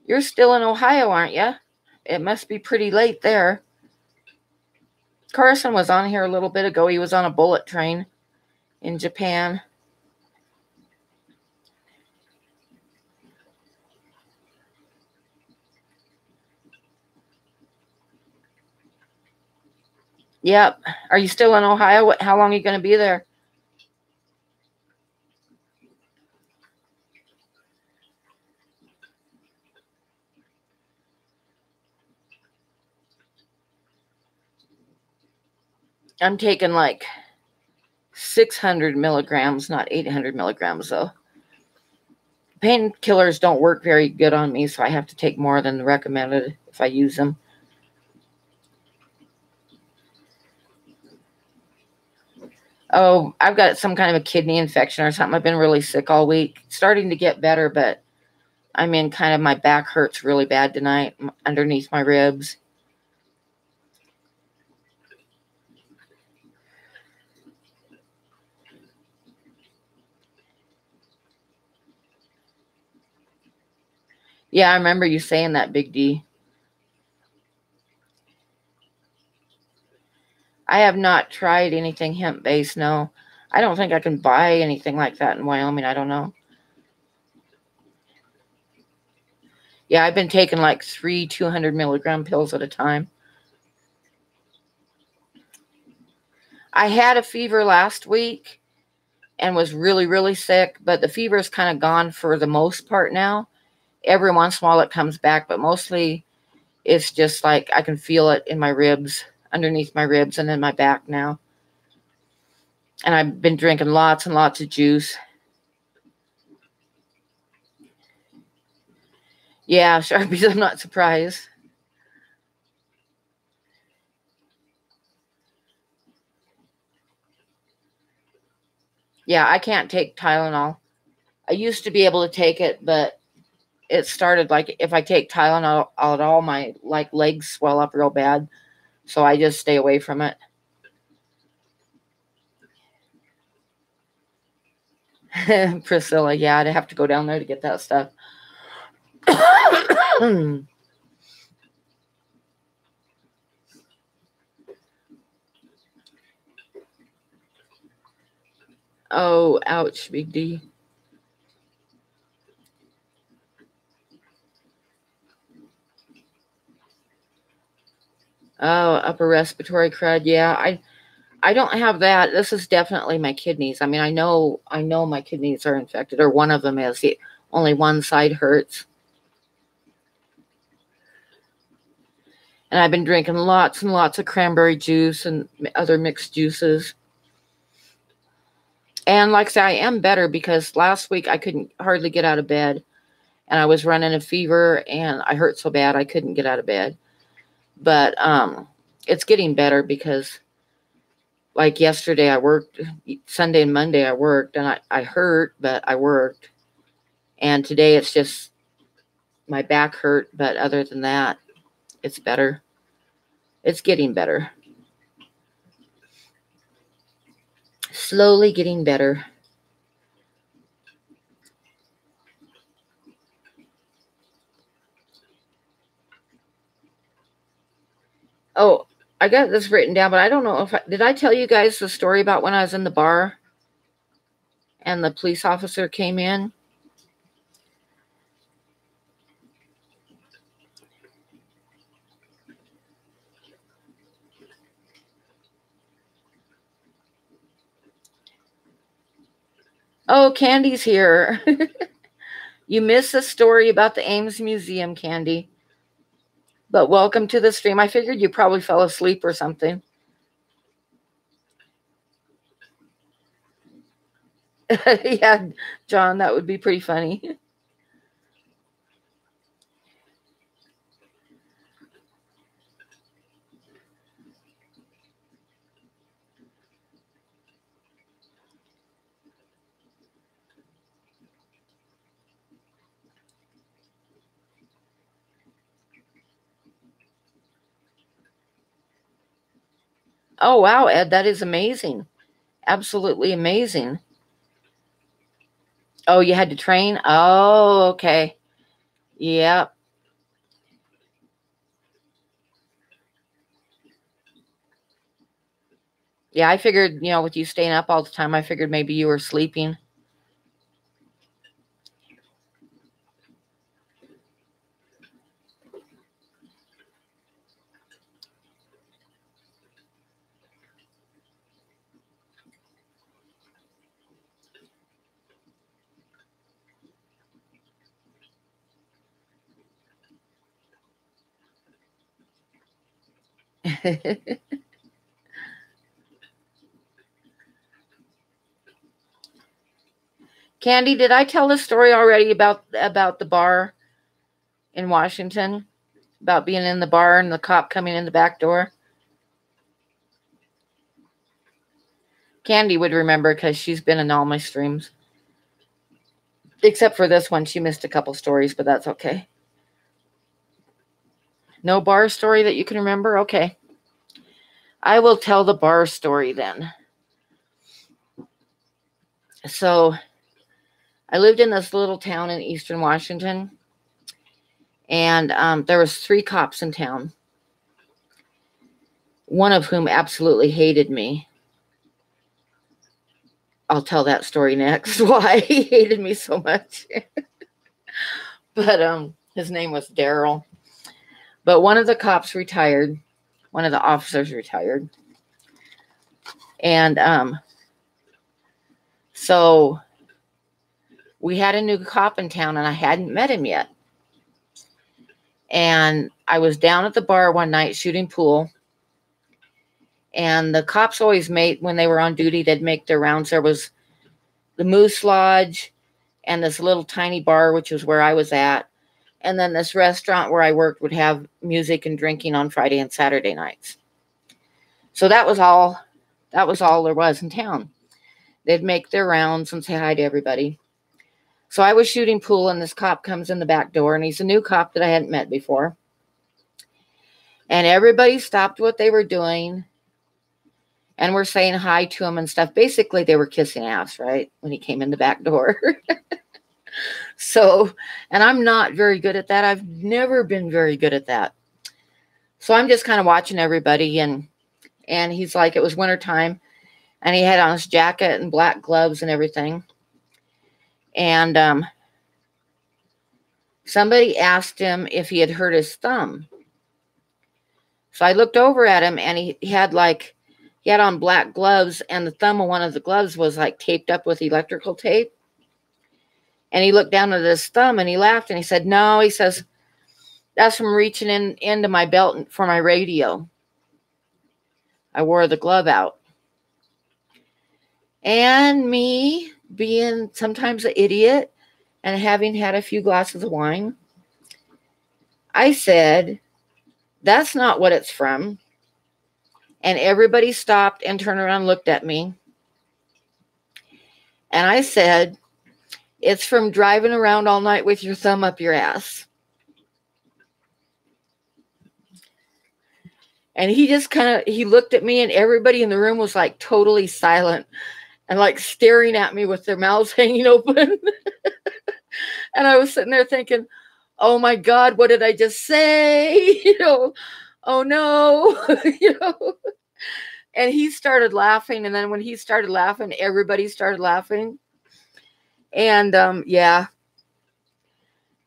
You're still in Ohio, aren't you? It must be pretty late there. Carson was on here a little bit ago. He was on a bullet train in Japan. Yep. Are you still in Ohio? How long are you going to be there? I'm taking like 600 milligrams, not 800 milligrams, though. Painkillers don't work very good on me, so I have to take more than recommended if I use them. Oh, I've got some kind of a kidney infection or something. I've been really sick all week. Starting to get better, but I'm in kind of my back hurts really bad tonight underneath my ribs. Yeah, I remember you saying that, Big D. I have not tried anything hemp-based, no. I don't think I can buy anything like that in Wyoming. I don't know. Yeah, I've been taking like 3 200 milligram pills at a time. I had a fever last week and was really, really sick, but the fever is kind of gone for the most part now. Every once in a while it comes back, but mostly it's just like I can feel it in my ribs, underneath my ribs, and in my back now. And I've been drinking lots and lots of juice. Yeah, Sharpies, I'm not surprised. Yeah, I can't take Tylenol. I used to be able to take it, but it started like if I take Tylenol at all, my like legs swell up real bad. So I just stay away from it. Priscilla, yeah, I'd have to go down there to get that stuff. Oh, ouch, Big D. Oh, upper respiratory crud. Yeah, I don't have that. This is definitely my kidneys. I mean, I know my kidneys are infected, or one of them is. Only one side hurts. And I've been drinking lots and lots of cranberry juice and other mixed juices. And like I say, I am better because last week I couldn't hardly get out of bed. And I was running a fever and I hurt so bad I couldn't get out of bed. But it's getting better because like yesterday I worked, Sunday and Monday I worked, and I hurt, but I worked. And today it's just my back hurt, but other than that, it's better. It's getting better. Slowly getting better. Oh, I got this written down, but I don't know if did I tell you guys the story about when I was in the bar? and the police officer came in. Oh, Candy's here. You missed the story about the Ames Museum, Candy. But welcome to the stream. I figured you probably fell asleep or something. Yeah, John, that would be pretty funny. Oh, wow, Ed, that is amazing. Absolutely amazing. Oh, you had to train? Oh, okay. Yeah. Yeah, I figured, with you staying up all the time, I figured maybe you were sleeping. Candy, did I tell the story already about the bar in Washington? About being in the bar and the cop coming in the back door? Candy would remember because she's been in all my streams. Except for this one. She missed a couple stories, but that's okay. No bar story that you can remember? Okay. I will tell the bar story then. So, I lived in this little town in eastern Washington, and there was 3 cops in town, one of whom absolutely hated me. I'll tell that story next, why he hated me so much. But his name was Daryl. But one of the cops retired. One of the officers retired. And so we had a new cop in town, and I hadn't met him yet. And I was down at the bar one night shooting pool. And the cops always when they were on duty, they'd make their rounds. There was the Moose Lodge and this little tiny bar, which was where I was at. And then this restaurant where I worked would have music and drinking on Friday and Saturday nights. So that was all there was in town. They'd make their rounds and say hi to everybody. So I was shooting pool, and this cop comes in the back door, and he's a new cop that I hadn't met before. And everybody stopped what they were doing and were saying hi to him and stuff. Basically, they were kissing ass, right, when he came in the back door. So, and I'm not very good at that. I've never been very good at that. So I'm just kind of watching everybody, and he's like, it was wintertime, and he had on his jacket and black gloves and everything. And somebody asked him if he had hurt his thumb. So I looked over at him, and he had on black gloves, and the thumb of one of the gloves was like taped up with electrical tape. And he looked down at his thumb, and he laughed, and he said, no, he says, that's from reaching into my belt for my radio. I wore the glove out. And me being sometimes an idiot and having had a few glasses of wine, I said, that's not what it's from. And everybody stopped and turned around and looked at me. And I said, it's from driving around all night with your thumb up your ass. And he just he looked at me, and everybody in the room was like totally silent and like staring at me with their mouths hanging open. And I was sitting there thinking, oh my God, what did I just say? Oh no, And he started laughing. And then when he started laughing, everybody started laughing. And yeah.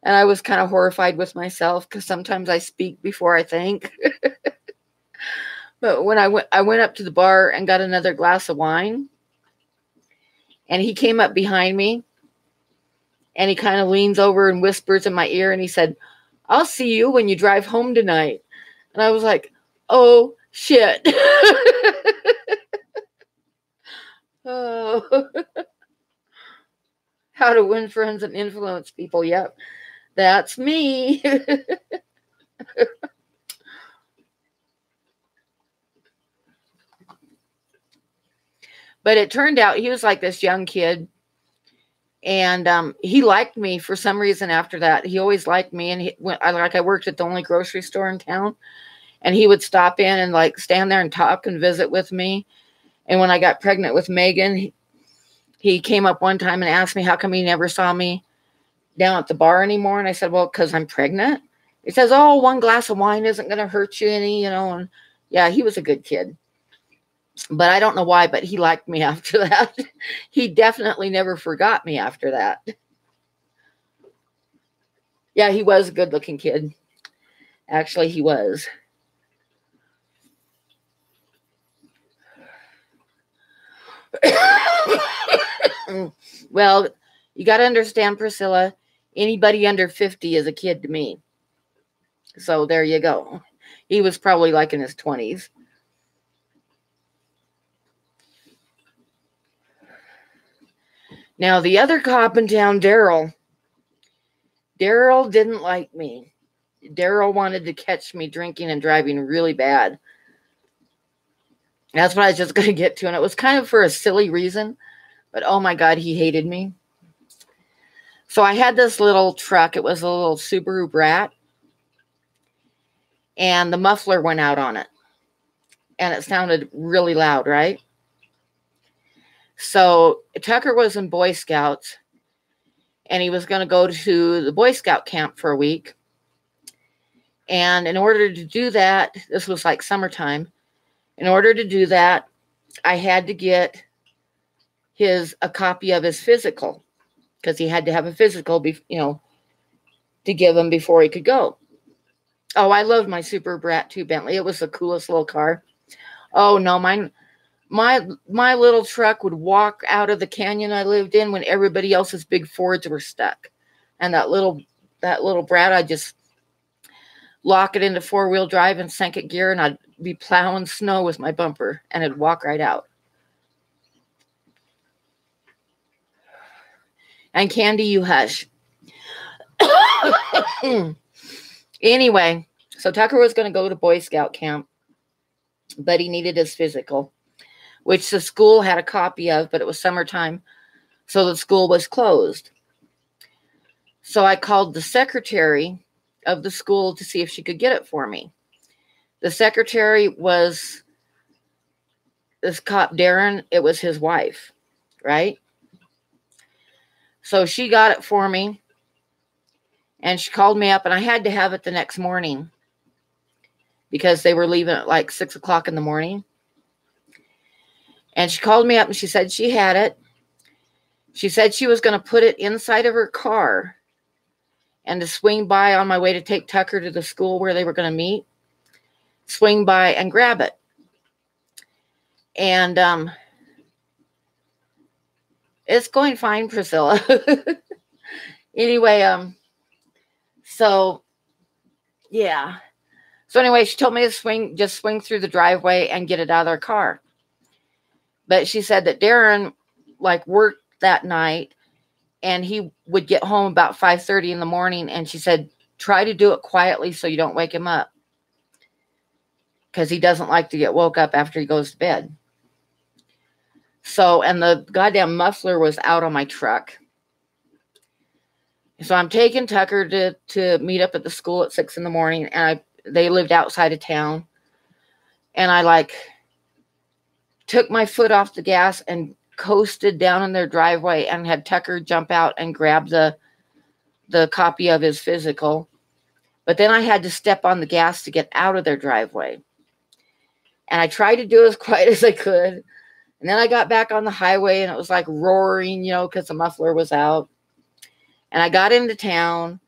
And I was kind of horrified with myself because sometimes I speak before I think. But when I went up to the bar and got another glass of wine, and he came up behind me, and he kind of leans over and whispers in my ear, and he said, "I'll see you when you drive home tonight." And I was like, "Oh shit." Oh, how to win friends and influence people. Yep, that's me. But it turned out he was like this young kid, and he liked me for some reason. After that, he always liked me, and I worked at the only grocery store in town, and he would stop in and like stand there and talk and visit with me. And when I got pregnant with Megan, he came up one time and asked me how come he never saw me down at the bar anymore. And I said, well, because I'm pregnant. He says, oh, one glass of wine isn't going to hurt you any, and yeah, he was a good kid. But I don't know why, but he liked me after that. He definitely never forgot me after that. Yeah, he was a good-looking kid. Actually, he was. Well, you got to understand, Priscilla, anybody under 50 is a kid to me. So there you go. He was probably like in his 20s. Now, the other cop in town, Daryl didn't like me. Daryl wanted to catch me drinking and driving really bad. That's what I was just going to get to. And it was kind of for a silly reason. But oh my God, he hated me. So I had this little truck. It was a little Subaru Brat. And the muffler went out on it. And it sounded really loud, right? So Tucker was in Boy Scouts. And he was going to go to the Boy Scout camp for a week. And in order to do that, this was like summertime. In order to do that, I had to get a copy of his physical, because he had to have a physical, to give him before he could go. Oh, I loved my Super Brat too, Bentley. It was the coolest little car. Oh no, my little truck would walk out of the canyon I lived in when everybody else's big Fords were stuck, and that little Brat, I'd just lock it into 4-wheel drive and sink it gear, and I'd be plowing snow with my bumper, and it'd walk right out. And Candy, you hush. Anyway, so Tucker was going to go to Boy Scout camp, but he needed his physical, which the school had a copy of, but it was summertime, so the school was closed. So I called the secretary of the school to see if she could get it for me. The secretary was this cop, Darren. It was his wife, right? So she got it for me, and she called me up, and I had to have it the next morning because they were leaving at like 6 o'clock in the morning. And she called me up, and she said she had it. She said she was going to put it inside of her car and to swing by on my way to take Tucker to the school where they were going to meet, swing by and grab it. And it's going fine, Priscilla. Anyway, so yeah. So anyway, she told me to just swing through the driveway and get it out of their car. But she said that Darren worked that night, and he would get home about 5:30 in the morning. And she said, try to do it quietly so you don't wake him up, because he doesn't like to get woke up after he goes to bed. So, and the goddamn muffler was out on my truck. So I'm taking Tucker to meet up at the school at 6 in the morning, and they lived outside of town. And I took my foot off the gas and coasted down in their driveway and had Tucker jump out and grab the copy of his physical. But then I had to step on the gas to get out of their driveway. And I tried to do as quiet as I could. And then I got back on the highway and it was like roaring, you know, because the muffler was out. And I got into town,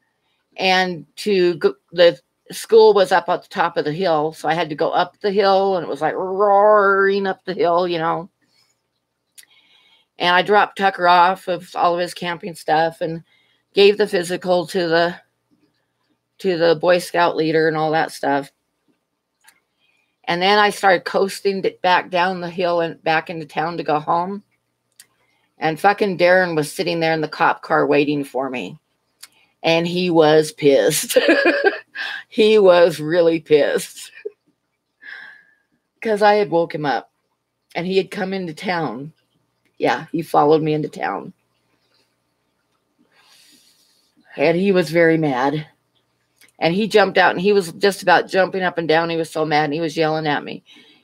and the school was up at the top of the hill. So I had to go up the hill, and it was like roaring up the hill, you know. And I dropped Tucker off with all of his camping stuff and gave the physical to the Boy Scout leader and all that stuff. And then I started coasting back down the hill and back into town to go home. And fucking Darren was sitting there in the cop car waiting for me. And he was pissed. He was really pissed. Because I had woke him up. And he had come into town. Yeah, he followed me into town. And he was very mad. And he jumped out, and he was just about jumping up and down. He was so mad, and he was yelling at me.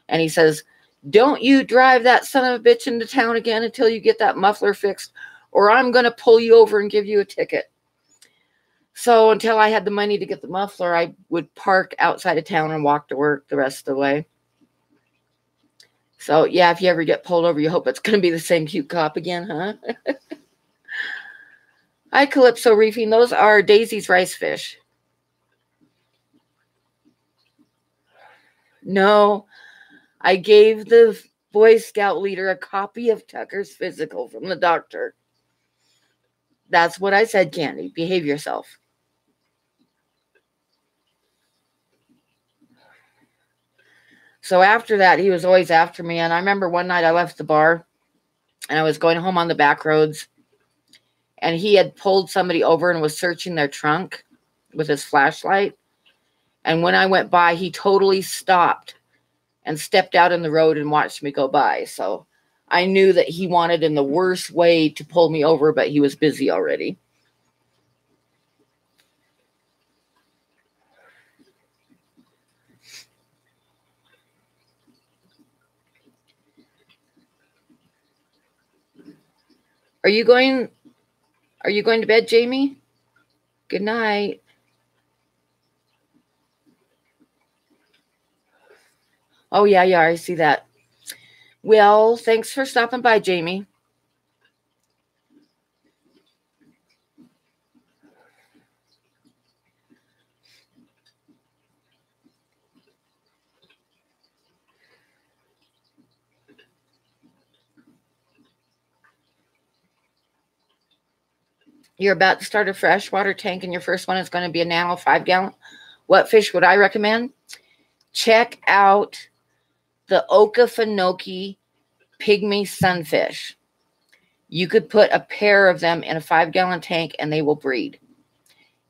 And he says, "Don't you drive that son of a bitch into town again until you get that muffler fixed, or I'm going to pull you over and give you a ticket." So until I had the money to get the muffler, I would park outside of town and walk to work the rest of the way. So, yeah, if you ever get pulled over, you hope it's going to be the same cute cop again, huh? Hi, Calypso Reefing. Those are Daisy's rice fish. No, I gave the Boy Scout leader a copy of Tucker's physical from the doctor. That's what I said, Candy. Behave yourself. So after that, he was always after me. And I remember one night I left the bar and I was going home on the back roads. And he had pulled somebody over and was searching their trunk with his flashlight. And when I went by, he totally stopped and stepped out in the road and watched me go by. So I knew that he wanted in the worst way to pull me over, but he was busy already. Are you going to bed, Jamie? Good night. Oh, yeah, I see that. Well, thanks for stopping by, Jamie. You're about to start a freshwater tank, and your first one is going to be a nano 5-gallon. What fish would I recommend? Check out the Okefenokee pygmy sunfish. You could put a pair of them in a 5-gallon tank and they will breed.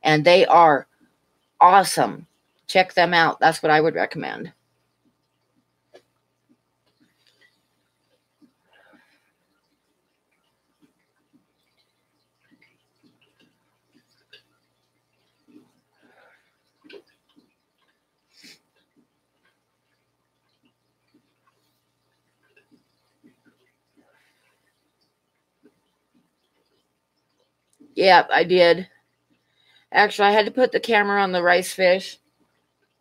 And they are awesome. Check them out. That's what I would recommend. Yep, I did. Actually, I had to put the camera on the rice fish,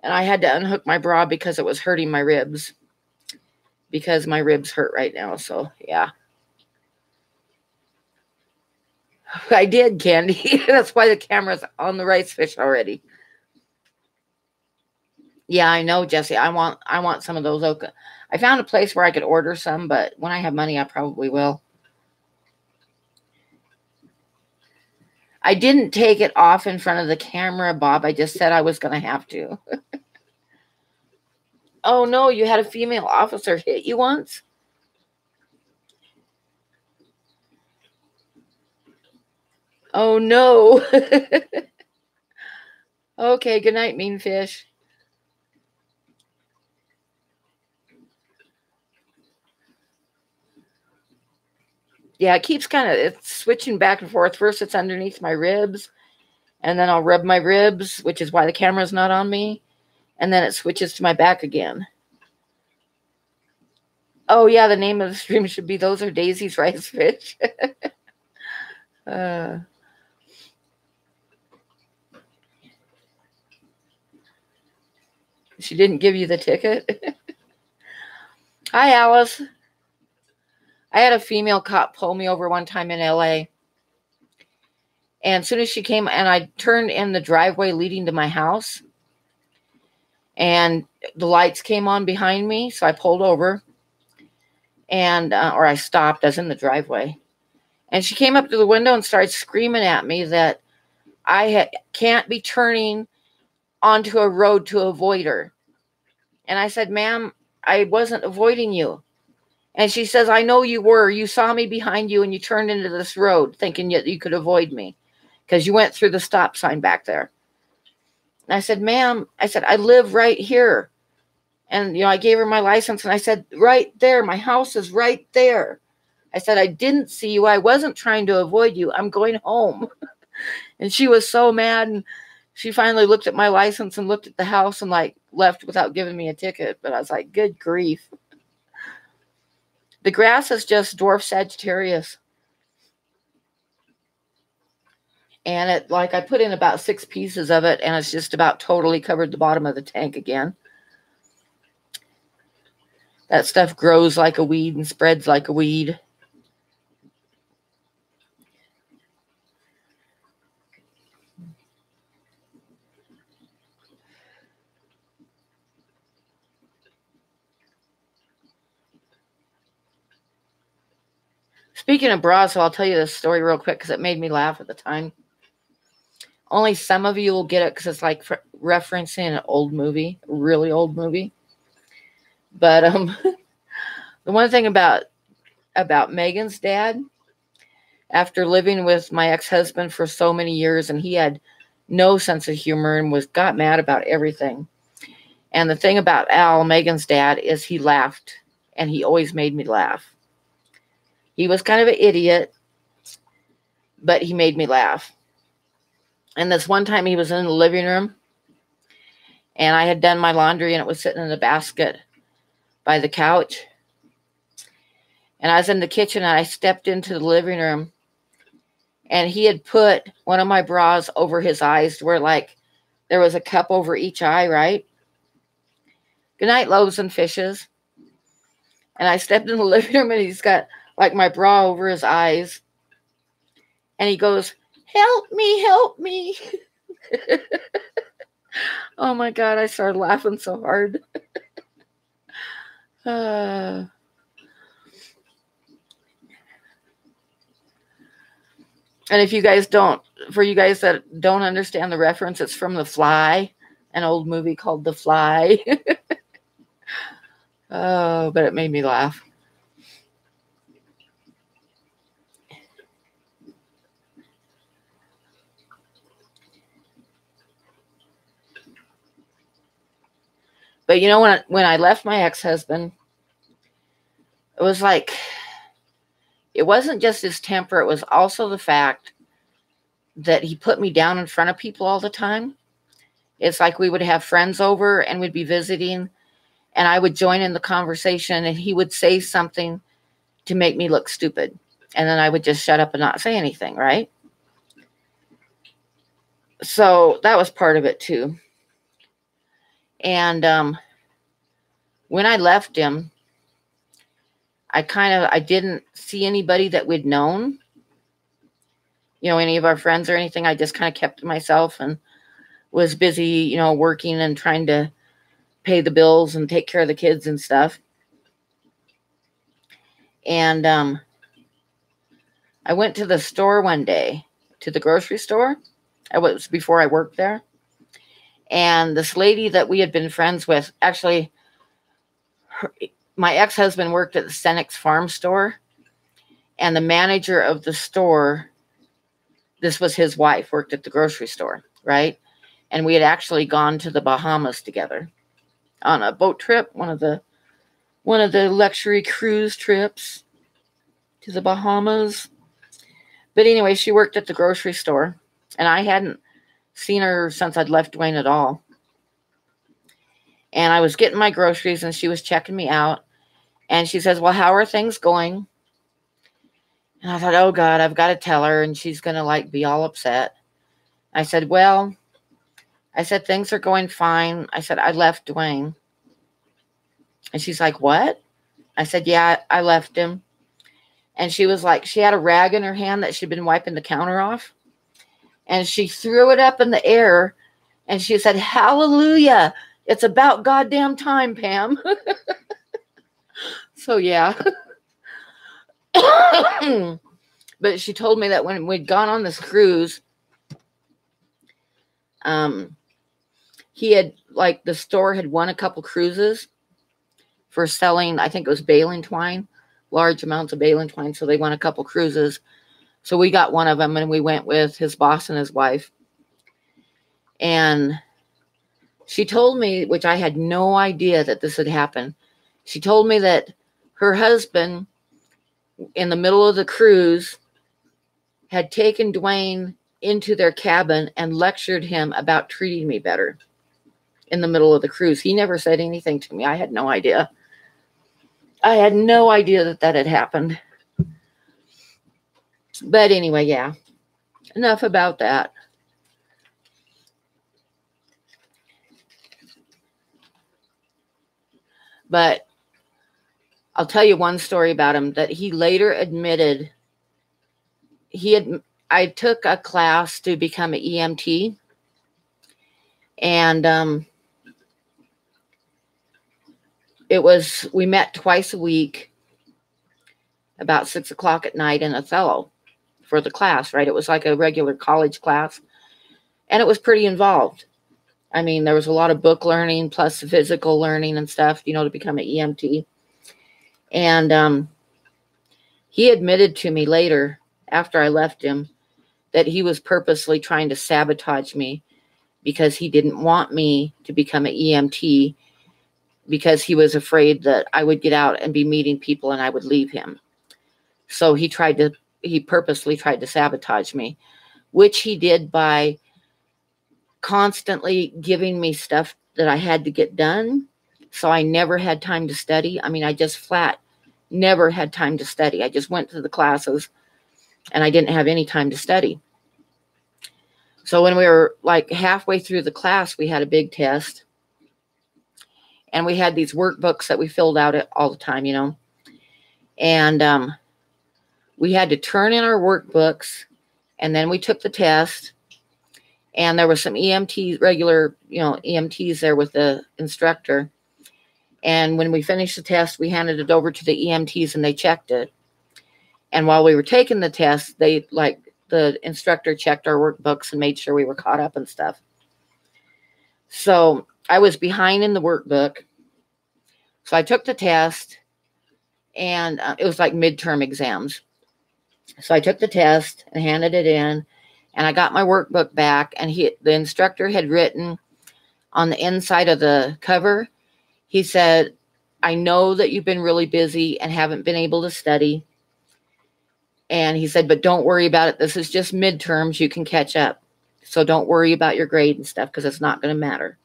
and I had to unhook my bra because it was hurting my ribs. Because my ribs hurt right now, so yeah. I did, Candy. That's why the camera's on the rice fish already. Yeah, I know, Jesse. I want some of those oka. I found a place where I could order some, but when I have money, I probably will. I didn't take it off in front of the camera, Bob. I just said I was going to have to. Oh, no, you had a female officer hit you once? Oh, no. Okay, good night, mean fish. Yeah, it keeps it's switching back and forth. First, it's underneath my ribs, and then I'll rub my ribs, which is why the camera's not on me, and then it switches to my back again. Oh, yeah, the name of the stream should be Those Are Daisy's Rice Fish. She didn't give you the ticket? Hi, Alice. I had a female cop pull me over one time in LA. And as soon as she came, and I turned in the driveway leading to my house, and the lights came on behind me, so I pulled over, and or I stopped, as in the driveway. And she came up to the window and started screaming at me that I can't be turning onto a road to avoid her. And I said, ma'am, I wasn't avoiding you. And she says, I know you were. You saw me behind you and you turned into this road thinking you could avoid me because you went through the stop sign back there. And I said, ma'am, I said, I live right here. And, I gave her my license and I said, right there, my house is right there. I said, I didn't see you. I wasn't trying to avoid you. I'm going home. And she was so mad. And she finally looked at my license and looked at the house and left without giving me a ticket. But I was like, good grief. The grass is just dwarf Sagittarius. And I put in about 6 pieces of it, and it's just about totally covered the bottom of the tank again. That stuff grows like a weed and spreads like a weed. Speaking of bras, so I'll tell you this story real quick because it made me laugh at the time. Only some of you will get it because it's like referencing an old movie, a really old movie. But the one thing about Megan's dad, after living with my ex-husband for so many years, and he had no sense of humor and got mad about everything. And the thing about Al, Megan's dad, is he laughed, and he always made me laugh. He was kind of an idiot, but he made me laugh. And this one time he was in the living room, and I had done my laundry, and it was sitting in the basket by the couch. And I was in the kitchen, and I stepped into the living room, and he had put one of my bras over his eyes to where, there was a cup over each eye, right? Good night, loaves and fishes. And I stepped in the living room, and he's got, my bra over his eyes. And he goes, help me, help me. Oh, my God, I started laughing so hard. And if you guys for you guys that don't understand the reference, it's from The Fly, an old movie called The Fly. Oh, but it made me laugh. But when I left my ex-husband, it was it wasn't just his temper. It was also the fact that he put me down in front of people all the time. It's like we would have friends over and we'd be visiting, and I would join in the conversation, and he would say something to make me look stupid. And then I would just shut up and not say anything, right? So that was part of it too. And when I left him, I didn't see anybody that we'd known, any of our friends or anything. I just kind of kept to myself and was busy, working and trying to pay the bills and take care of the kids and stuff. And I went to the store one day, to the grocery store. It was before I worked there. And this lady that we had been friends with, actually, my ex-husband worked at the Senex farm store, and the manager of the store, this was his wife, worked at the grocery store, right? And we had actually gone to the Bahamas together on a boat trip, one of the luxury cruise trips to the Bahamas. But anyway, she worked at the grocery store, and I hadn't seen her since I'd left Dwayne at all. And I was getting my groceries, and she was checking me out. And she says, well, how are things going? And I thought, oh, God, I've got to tell her, and she's going to, be all upset. I said, well, things are going fine. I said, I left Dwayne. And she's like, what? I said, yeah, I left him. And she was like, she had a rag in her hand that she'd been wiping the counter off. And she threw it up in the air. And she said, hallelujah. It's about goddamn time, Pam. So, yeah. But she told me that when we'd gone on this cruise, he had, like, the store had won a couple cruises for selling, I think it was baling twine, large amounts of baling twine. So they won a couple cruises. So we got one of them, and we went with his boss and his wife. And she told me, which I had no idea that this had happened. She told me that her husband, in the middle of the cruise, had taken Dwayne into their cabin and lectured him about treating me better in the middle of the cruise. He never said anything to me. I had no idea. I had no idea that that had happened. But anyway, yeah. Enough about that. But I'll tell you one story about him that he later admitted I took a class to become an EMT. And we met twice a week about 6 o'clock at night in Othello for the class, right? It was like a regular college class, and it was pretty involved. I mean, there was a lot of book learning plus physical learning and stuff, to become an EMT. And he admitted to me later, after I left him, that he was purposely trying to sabotage me because he didn't want me to become an EMT, because he was afraid that I would get out and be meeting people and I would leave him. So he purposely tried to sabotage me, which he did by constantly giving me stuff that I had to get done. So I never had time to study. I mean, I just flat never had time to study. I just went to the classes and I didn't have any time to study. So when we were like halfway through the class, we had a big test. And we had these workbooks that we filled out all the time, And we had to turn in our workbooks, and then we took the test. And there were some EMTs, regular, EMTs there with the instructor. And when we finished the test, we handed it over to the EMTs and they checked it. And while we were taking the test, the instructor checked our workbooks and made sure we were caught up and stuff. So I was behind in the workbook. So I took the test, and it was like midterm exams. So I took the test and handed it in, and I got my workbook back, and the instructor had written on the inside of the cover, he said, I know that you've been really busy and haven't been able to study. And he said, but don't worry about it. This is just midterms. You can catch up. So don't worry about your grade and stuff, because it's not going to matter.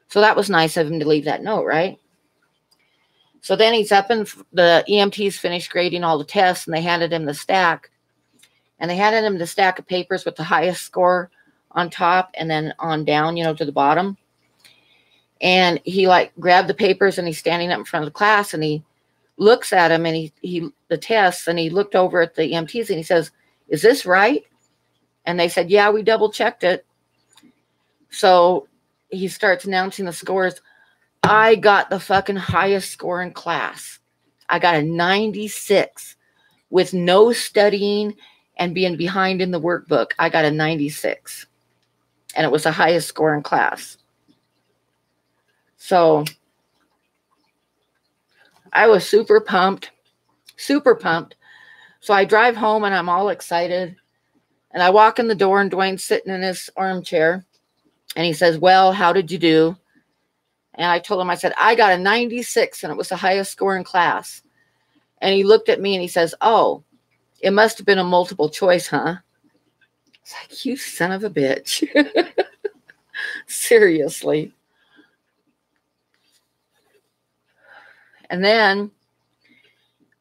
So that was nice of him to leave that note, right? So then he's up, and the EMTs finished grading all the tests, and they handed him the stack. And they handed him the stack of papers with the highest score on top and then on down, to the bottom. And he grabbed the papers, and he's standing up in front of the class, and he looks at him and the tests, and he looked over at the EMTs and he says, is this right? And they said, yeah, we double checked it. So he starts announcing the scores. I got the fucking highest score in class. I got a 96 with no studying and being behind in the workbook. I got a 96, and it was the highest score in class. So I was super pumped. So I drive home, and I'm all excited. And I walk in the door, and Dwayne's sitting in his armchair. And he says, well, how did you do? And I told him, I said, I got a 96, and it was the highest score in class. And he looked at me, and he says, oh, it must have been a multiple choice, huh? It's like, you son of a bitch. Seriously. And then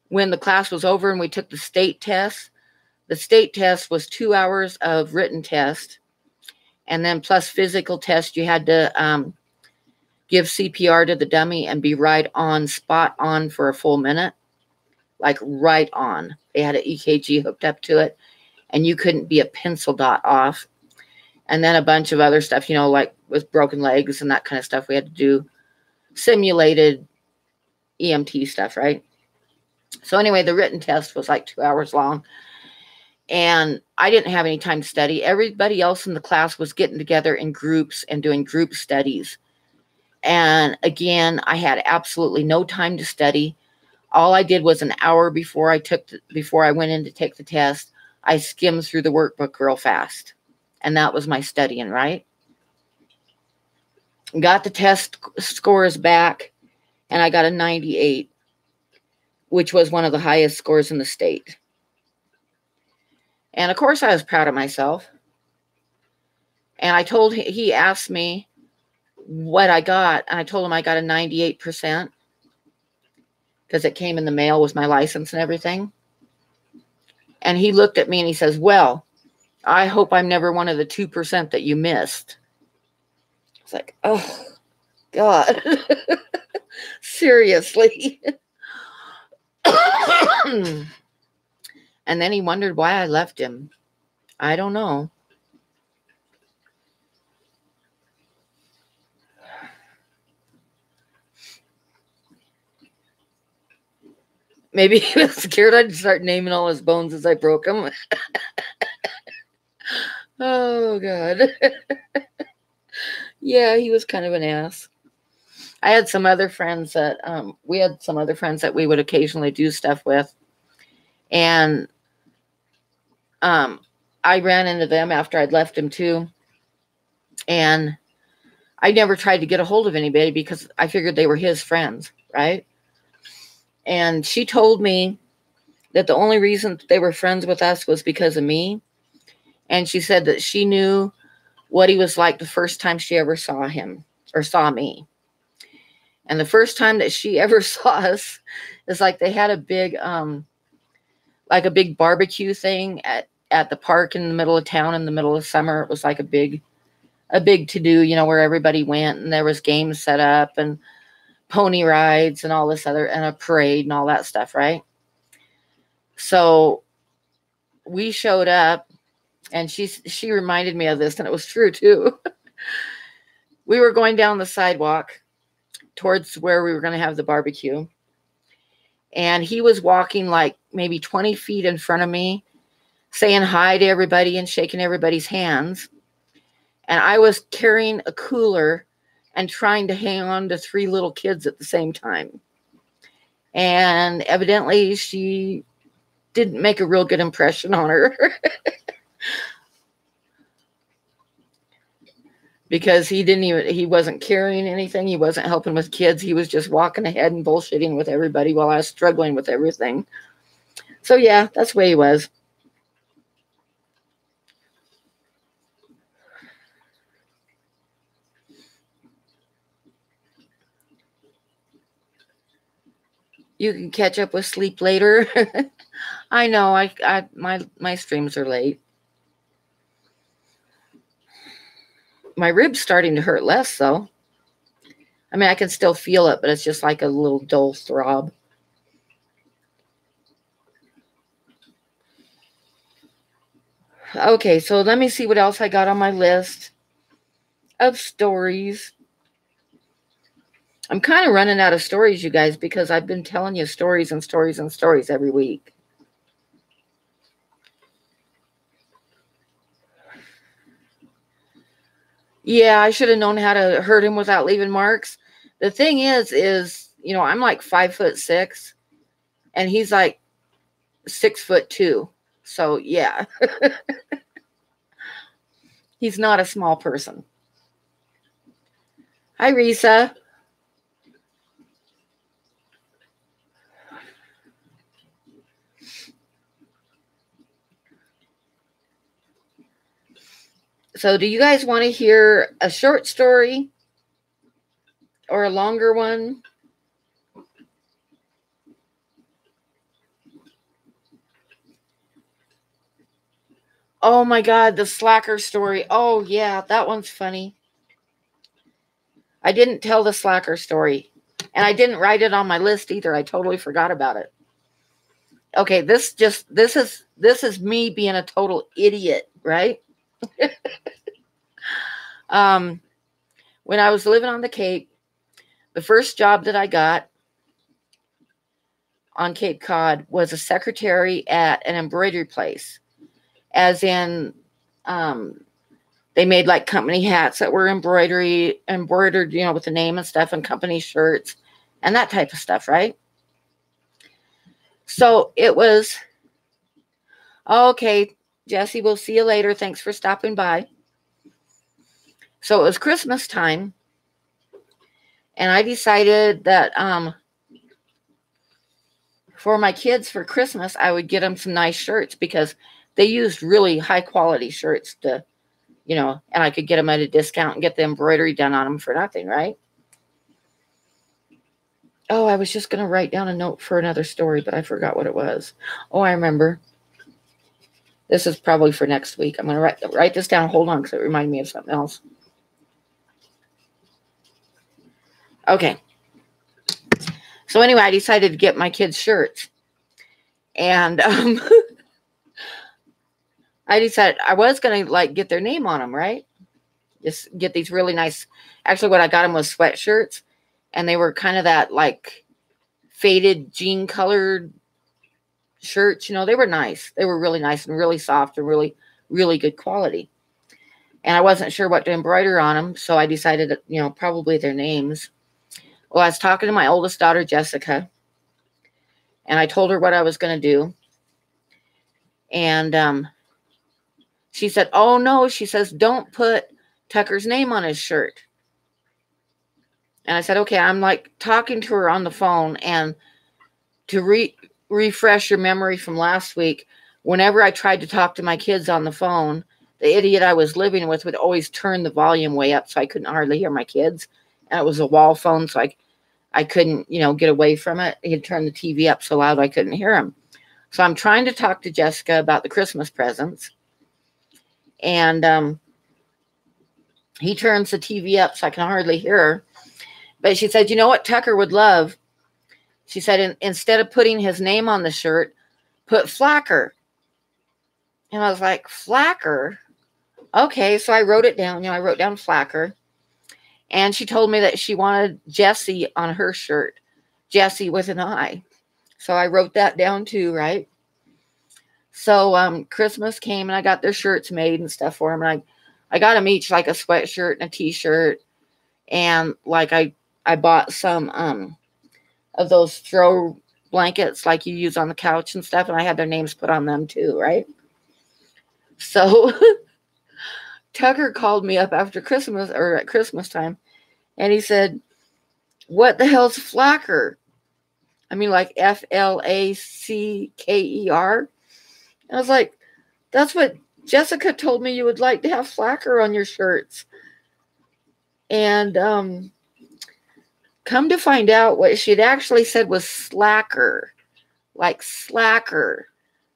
when the class was over and we took the state test was 2 hours of written test. And then plus physical test, you had to give CPR to the dummy and be right on, spot on for a full minute. like right on. They had an EKG hooked up to it, and you couldn't be a pencil dot off. And then a bunch of other stuff, like with broken legs and that kind of stuff. We had to do simulated EMT stuff, right? So anyway, the written test was like 2 hours long. And I didn't have any time to study. Everybody else in the class was getting together in groups and doing group studies. And again, I had absolutely no time to study. All I did was an hour before I went in to take the test, I skimmed through the workbook real fast. And that was my studying, right? Got the test scores back, and I got a 98, which was one of the highest scores in the state. And of course, I was proud of myself. And he asked me what I got, and I told him I got a 98% because it came in the mail with my license and everything. And he looked at me and he says, well, I hope I'm never one of the 2% that you missed. It's like, oh, God. Seriously. And then he wondered why I left him. I don't know. Maybe he was scared I'd start naming all his bones as I broke them. Oh, God. Yeah, he was kind of an ass. I had some other friends that, we would occasionally do stuff with. And I ran into them after I'd left him too. And I never tried to get a hold of anybody because I figured they were his friends, right? And she told me that the only reason they were friends with us was because of me. And she said that she knew what he was like the first time she ever saw him or saw me. And the first time that she ever saw us is like they had a big barbecue thing at the park in the middle of town in the middle of summer. It was like a big to-do, where everybody went, and there was games set up and pony rides and all this other, and a parade and all that stuff, right? So we showed up, and she reminded me of this, and it was true too. We were going down the sidewalk towards where we were going to have the barbecue, and he was walking like maybe 20 feet in front of me, saying hi to everybody and shaking everybody's hands. And I was carrying a cooler and trying to hang on to 3 little kids at the same time. And evidently she didn't make a real good impression on her. Because he wasn't carrying anything. He wasn't helping with kids. He was just walking ahead and bullshitting with everybody while I was struggling with everything. So yeah, that's the way he was. You can catch up with sleep later. I know. My streams are late. My rib's starting to hurt less, though. I mean, I can still feel it, but it's just like a little dull throb. Okay, so let me see what else I got on my list of stories. I'm kind of running out of stories, you guys, because I've been telling you stories and stories and stories every week. Yeah, I should have known how to hurt him without leaving marks. The thing is, I'm like 5'6", and he's like 6'2". So yeah, he's not a small person. Hi, Risa. So do you guys want to hear a short story or a longer one? Oh my God, the slacker story. Oh yeah, that one's funny. I didn't tell the slacker story, and I didn't write it on my list either. I totally forgot about it. Okay, this is me being a total idiot, right? When I was living on the Cape, the first job that I got on Cape Cod was a secretary at an embroidery place, as in, they made like company hats that were embroidered, with the name and stuff, and company shirts and that type of stuff, right? So it was, okay, Jesse, we'll see you later. Thanks for stopping by. So it was Christmas time, and I decided that for my kids for Christmas, I would get them some nice shirts because they used really high quality shirts to, and I could get them at a discount and get the embroidery done on them for nothing, right? Oh, I was just going to write down a note for another story, but I forgot what it was. Oh, I remember. This is probably for next week. I'm going to write this down. Hold on, because it reminded me of something else. Okay. So anyway, I decided to get my kids shirts. And I decided I was going to get their name on them, right? Just get these really nice. Actually, what I got them was sweatshirts. And they were kind of that faded jean colored shirts. They were nice. They were really nice and really soft and really, really good quality. And I wasn't sure what to embroider on them. So I decided, probably their names. Well, I was talking to my oldest daughter, Jessica, and I told her what I was going to do. And she said, oh, no, she says, don't put Tucker's name on his shirt. And I said, okay, I'm talking to her on the phone, and to refresh your memory from last week, whenever I tried to talk to my kids on the phone, the idiot I was living with would always turn the volume way up so I couldn't hardly hear my kids. And it was a wall phone, so I couldn't, get away from it. He'd turn the TV up so loud I couldn't hear him. So I'm trying to talk to Jessica about the Christmas presents. And he turns the TV up so I can hardly hear her. But she said, you know what Tucker would love? She said, instead of putting his name on the shirt, put Flacker. And I was like, Flacker? Okay, so I wrote it down. I wrote down Flacker. And she told me that she wanted Jessie on her shirt. Jessie with an I. So I wrote that down too, right? So Christmas came and I got their shirts made and stuff for them. And I got them each a sweatshirt and a t-shirt. And I bought some of those throw blankets like you use on the couch and stuff. And I had their names put on them too, right? So Tucker called me up after Christmas or at Christmas time. And he said, what the hell's Flacker? I mean, Flacker. And I was like, that's what Jessica told me you would like to have Flacker on your shirts. And come to find out, what she had actually said was slacker, slacker.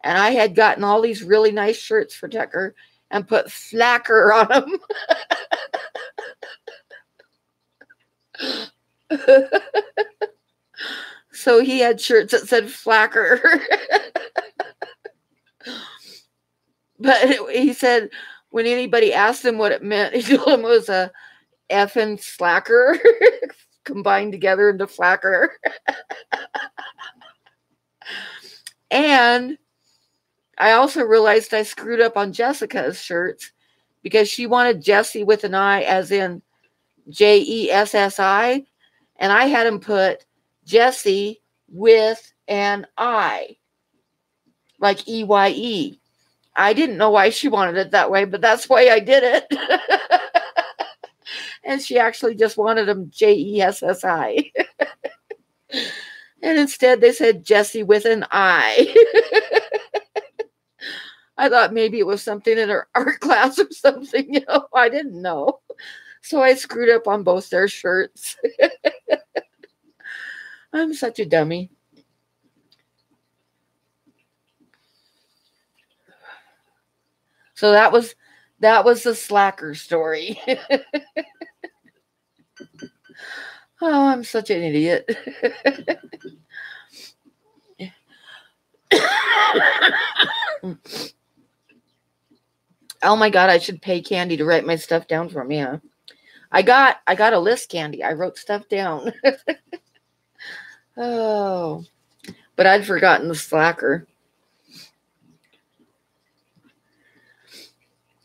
And I had gotten all these really nice shirts for Tucker and put Flacker on them. So he had shirts that said Flacker. But he said when anybody asked him what it meant, he told him it was a effing slacker combined together into Flacker. And I also realized I screwed up on Jessica's shirts because she wanted Jessie with an I, as in Jessi, and I had him put Jessie with an I, like EYE. I didn't know why she wanted it that way, but that's why I did it. And she actually just wanted them Jessi. And instead they said Jessie with an I. I thought maybe it was something in her art class or something, I didn't know. So I screwed up on both their shirts. I'm such a dummy. So that was the slacker story. Oh, I'm such an idiot. Oh my God, I should pay Candy to write my stuff down for me. Huh? I got a list, Candy. I wrote stuff down. Oh, but I'd forgotten the slacker.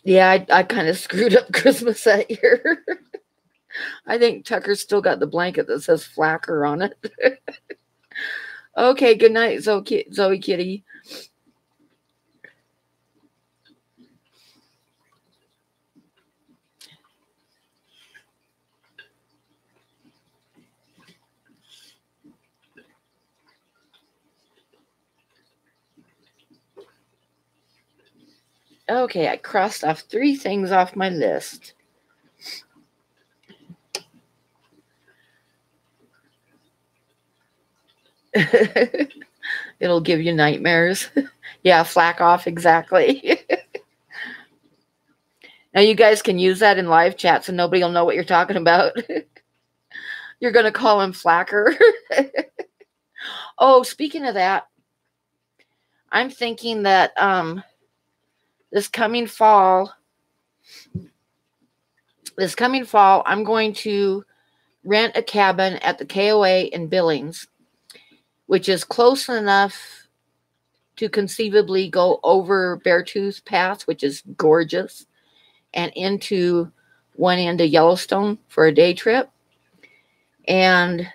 Yeah, I kind of screwed up Christmas that year. I think Tucker's still got the blanket that says Flacker on it. Okay, good night, Zoe Kitty. Okay, I crossed off 3 things off my list. It'll give you nightmares. Yeah, flack off, exactly. Now you guys can use that in live chat so nobody will know what you're talking about. You're going to call him Flacker. Oh, speaking of that, I'm thinking that this coming fall, I'm going to rent a cabin at the KOA in Billings, which is close enough to conceivably go over Beartooth Pass, which is gorgeous, and into one end of Yellowstone for a day trip. And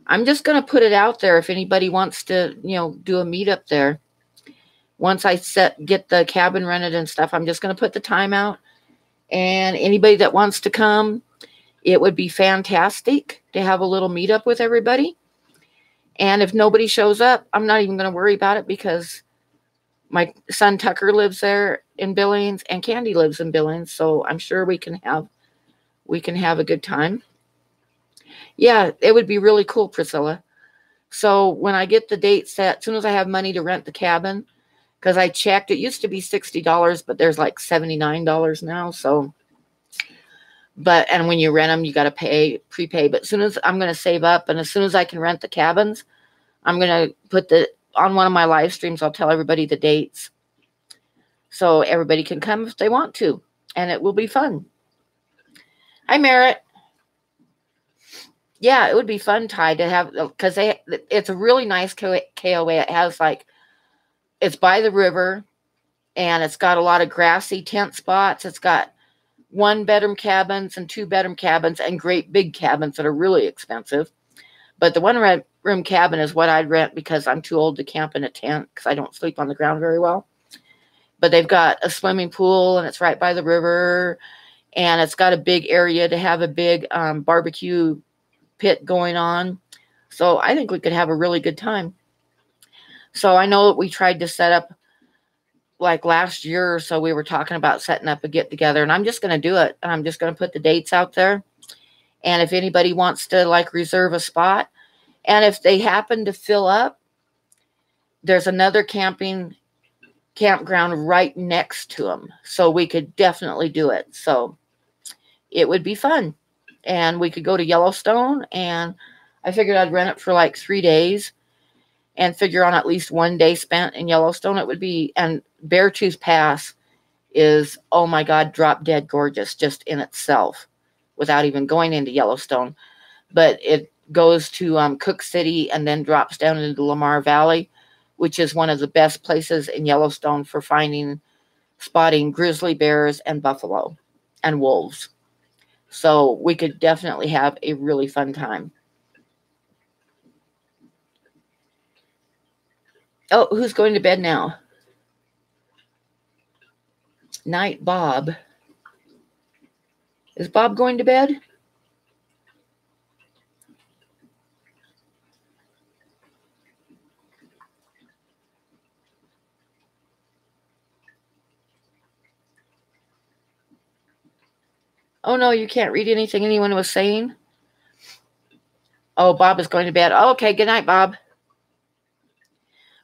I'm just going to put it out there if anybody wants to, do a meetup there. Once I get the cabin rented and stuff, I'm just going to put the time out. And anybody that wants to come, it would be fantastic to have a little meetup with everybody. And if nobody shows up, I'm not even going to worry about it because my son Tucker lives there in Billings and Candy lives in Billings. So I'm sure we can have a good time. Yeah, it would be really cool, Priscilla. So when I get the date set, as soon as I have money to rent the cabin, because I checked, it used to be $60, but there's like $79 now. So, and when you rent them, you got to prepay. But as soon as I'm going to save up and as soon as I can rent the cabins, I'm going to put on one of my live streams, I'll tell everybody the dates. So everybody can come if they want to. And it will be fun. Hi, Merritt. Yeah, it would be fun, Ty, to have, because it's a really nice KOA. It has it's by the river, and it's got a lot of grassy tent spots. It's got 1-bedroom cabins and 2-bedroom cabins and great big cabins that are really expensive. But the 1-room cabin is what I'd rent because I'm too old to camp in a tent because I don't sleep on the ground very well. But they've got a swimming pool, and it's right by the river, and it's got a big area to have a big barbecue pit going on. So I think we could have a really good time. So I know that we tried to set up like last year or so, we were talking about setting up a get together, and I'm just going to do it. I'm just going to put the dates out there. And if anybody wants to reserve a spot, and if they happen to fill up, there's another campground right next to them. So we could definitely do it. So it would be fun. And we could go to Yellowstone, and I figured I'd rent it for 3 days and figure on at least 1 day spent in Yellowstone. It would be, and Beartooth Pass is, oh my God, drop dead gorgeous just in itself without even going into Yellowstone. But it goes to Cook City and then drops down into Lamar Valley, which is one of the best places in Yellowstone for spotting grizzly bears and buffalo and wolves. So we could definitely have a really fun time. Oh, who's going to bed now? Night, Bob. Is Bob going to bed? Oh, no, you can't read anything anyone was saying? Oh, Bob is going to bed. Oh, okay, good night, Bob.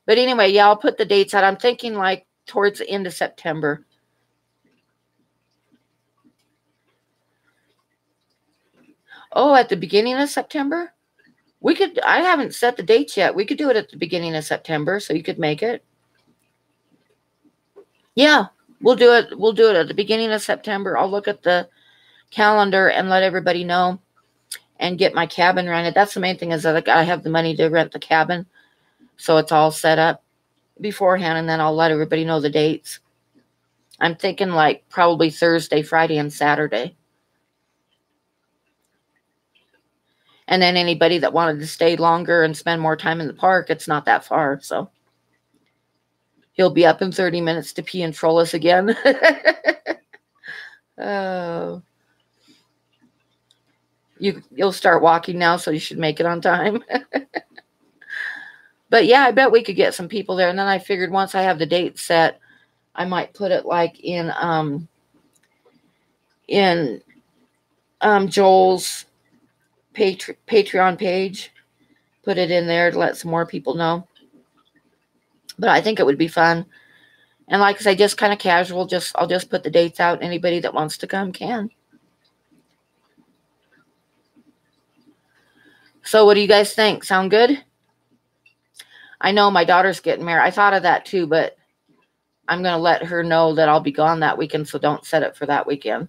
But anyway, yeah, I'll put the dates out. I'm thinking towards the end of September. Oh, at the beginning of September? I haven't set the dates yet. We could do it at the beginning of September, so you could make it. Yeah, we'll do it. We'll do it at the beginning of September. I'll look at the calendar and let everybody know and get my cabin rented. That's the main thing, is that I have the money to rent the cabin. So it's all set up beforehand, and then I'll let everybody know the dates. I'm thinking like probably Thursday, Friday, and Saturday. And then anybody that wanted to stay longer and spend more time in the park, it's not that far. So he'll be up in 30 minutes to pee and troll us again. Oh. You'll start walking now, so you should make it on time. But yeah, I bet we could get some people there. And then I figured once I have the date set, I might put it like in Joel's Patreon page. Put it in there to let some more people know. But I think it would be fun. And like I say, just kind of casual. I'll just put the dates out. Anybody that wants to come can. So what do you guys think? Sound good? I know my daughter's getting married. I thought of that too, but I'm going to let her know that I'll be gone that weekend, so don't set it for that weekend.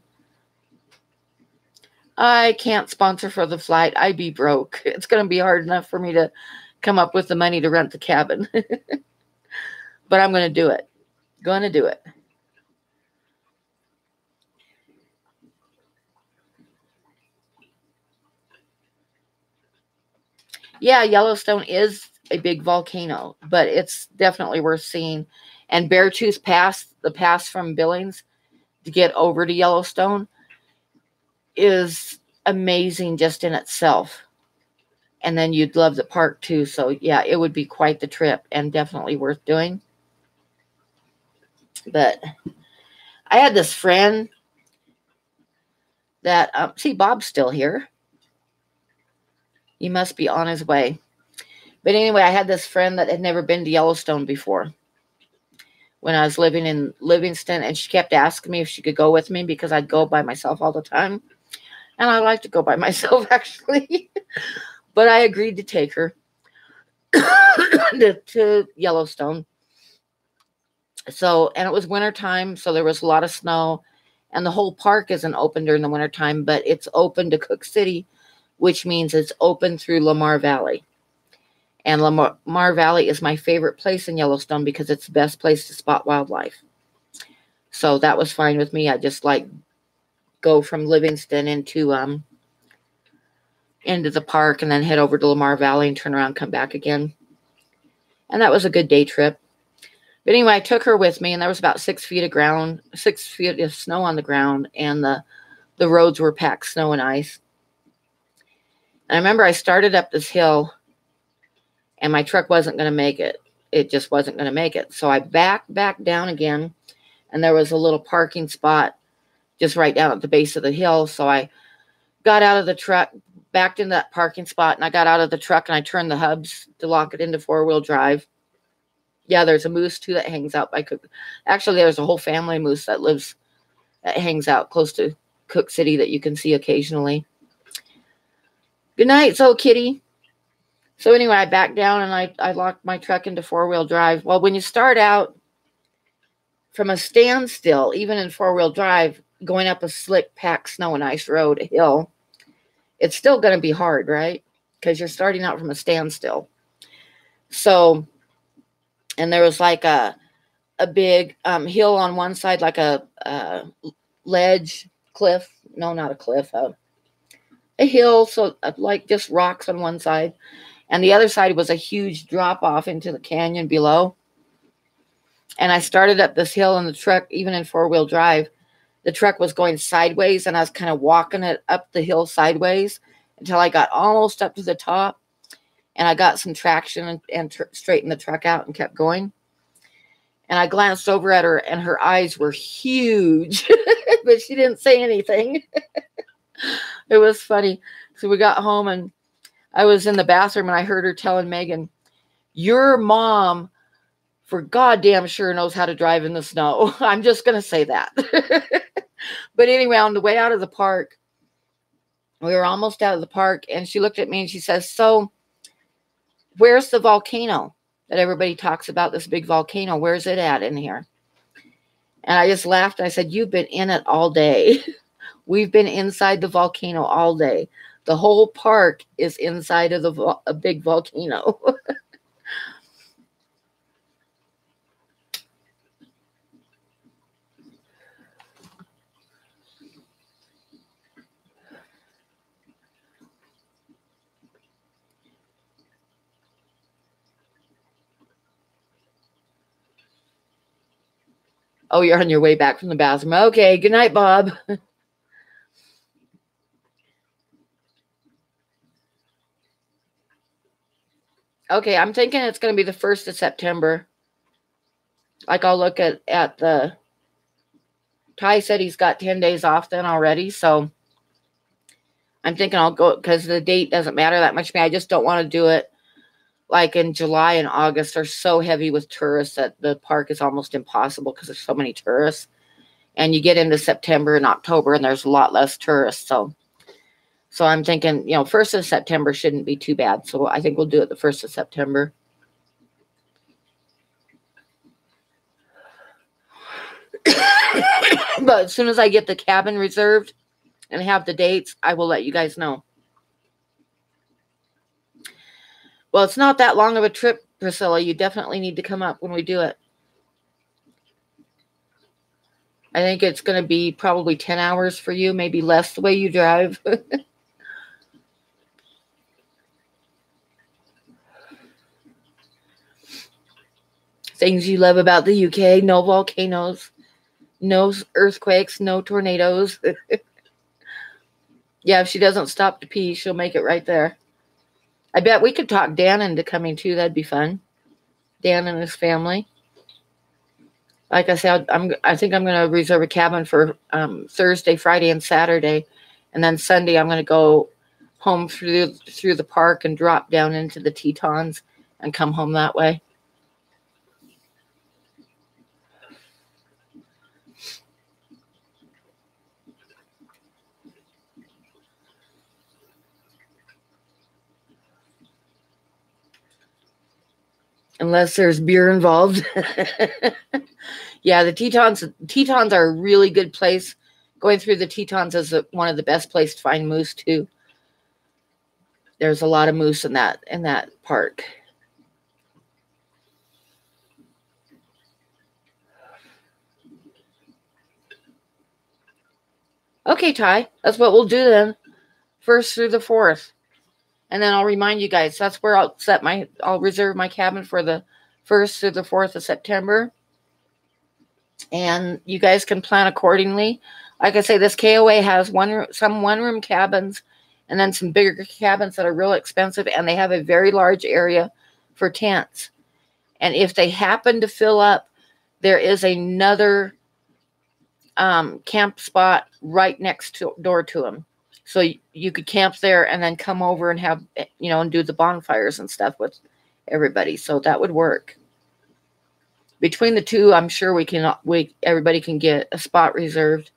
I can't sponsor for the flight. I'd be broke. It's going to be hard enough for me to come up with the money to rent the cabin. But I'm going to do it. Going to do it. Yeah, Yellowstone is a big volcano, but it's definitely worth seeing. And Beartooth Pass, the pass from Billings to get over to Yellowstone, is amazing just in itself. And then you'd love the park too. So yeah, it would be quite the trip and definitely worth doing. But I had this friend that, see, Bob's still here. He must be on his way. But anyway, I had this friend that had never been to Yellowstone before when I was living in Livingston, and she kept asking me if she could go with me because I'd go by myself all the time. And I like to go by myself, actually. But I agreed to take her to Yellowstone. So, and it was wintertime, so there was a lot of snow. And the whole park isn't open during the wintertime, but it's open to Cook City, which means it's open through Lamar Valley. And Lamar Valley is my favorite place in Yellowstone because it's the best place to spot wildlife. So that was fine with me. I just like go from Livingston into the park and then head over to Lamar Valley and turn around and come back again. And that was a good day trip. But anyway, I took her with me, and there was about 6 feet of snow on the ground, and the roads were packed snow and ice. And I remember I started up this hill, and my truck wasn't going to make it. It just wasn't going to make it. So I backed back down again, and there was a little parking spot just right down at the base of the hill. So I got out of the truck, backed into that parking spot, and I got out of the truck, and I turned the hubs to lock it into 4-wheel drive. Yeah, there's a moose, too, that hangs out by Cook. Actually, there's a whole family moose that hangs out close to Cook City that you can see occasionally. Good night, so kitty. So anyway, I backed down and I locked my truck into 4-wheel drive. Well, when you start out from a standstill, even in 4-wheel drive, going up a slick, packed snow and ice road, a hill, it's still going to be hard, right? Because you're starting out from a standstill. So, and there was like a big hill on one side, like a ledge, cliff. No, not a cliff. A hill, so like just rocks on one side. And the other side was a huge drop off into the canyon below. And I started up this hill in the truck, even in 4-wheel drive. The truck was going sideways, and I was kind of walking it up the hill sideways until I got almost up to the top. And I got some traction and straightened the truck out and kept going. And I glanced over at her, and her eyes were huge, but she didn't say anything. It was funny. So we got home, and I was in the bathroom, and I heard her telling Megan, "Your mom for goddamn sure knows how to drive in the snow." I'm just going to say that. But anyway, on the way out of the park, we were almost out of the park, and she looked at me and she says, "So where's the volcano that everybody talks about, this big volcano? Where's it at in here?" And I just laughed. I said, you've been in it all day. We've been inside the volcano all day. The whole park is inside of a big volcano. Oh, you're on your way back from the bathroom. Okay, good night, Bob. Okay, I'm thinking it's going to be the 1st of September. Like, I'll look at the... Ty said he's got 10 days off then already, so I'm thinking I'll go, because the date doesn't matter that much to me. I just don't want to do it like in July and August. They're so heavy with tourists that the park is almost impossible because there's so many tourists. And you get into September and October and there's a lot less tourists. So I'm thinking, 1st of September shouldn't be too bad. So I think we'll do it the 1st of September. But as soon as I get the cabin reserved and have the dates, I will let you guys know. Well, it's not that long of a trip, Priscilla. You definitely need to come up when we do it. I think it's going to be probably 10 hours for you, maybe less the way you drive. Things you love about the UK: no volcanoes, no earthquakes, no tornadoes. Yeah, if she doesn't stop to pee, she'll make it right there. I bet we could talk Dan into coming too. That'd be fun. Dan and his family. Like I said, I think I'm going to reserve a cabin for Thursday, Friday, and Saturday. And then Sunday, I'm going to go home through the park and drop down into the Tetons and come home that way. Unless there's beer involved. Yeah, the Tetons are a really good place. Going through the Tetons is one of the best places to find moose too. There's a lot of moose in that park. Okay, Ty, that's what we'll do then. 1st through the 4th. And then I'll remind you guys, that's where I'll reserve my cabin for the 1st through the 4th of September. And you guys can plan accordingly. Like I say, this KOA has some one-room cabins and then some bigger cabins that are real expensive, and they have a very large area for tents. And if they happen to fill up, there is another camp spot right next door to them. So you could camp there and then come over and have, and do the bonfires and stuff with everybody. So that would work. Between the two, I'm sure everybody can get a spot reserved.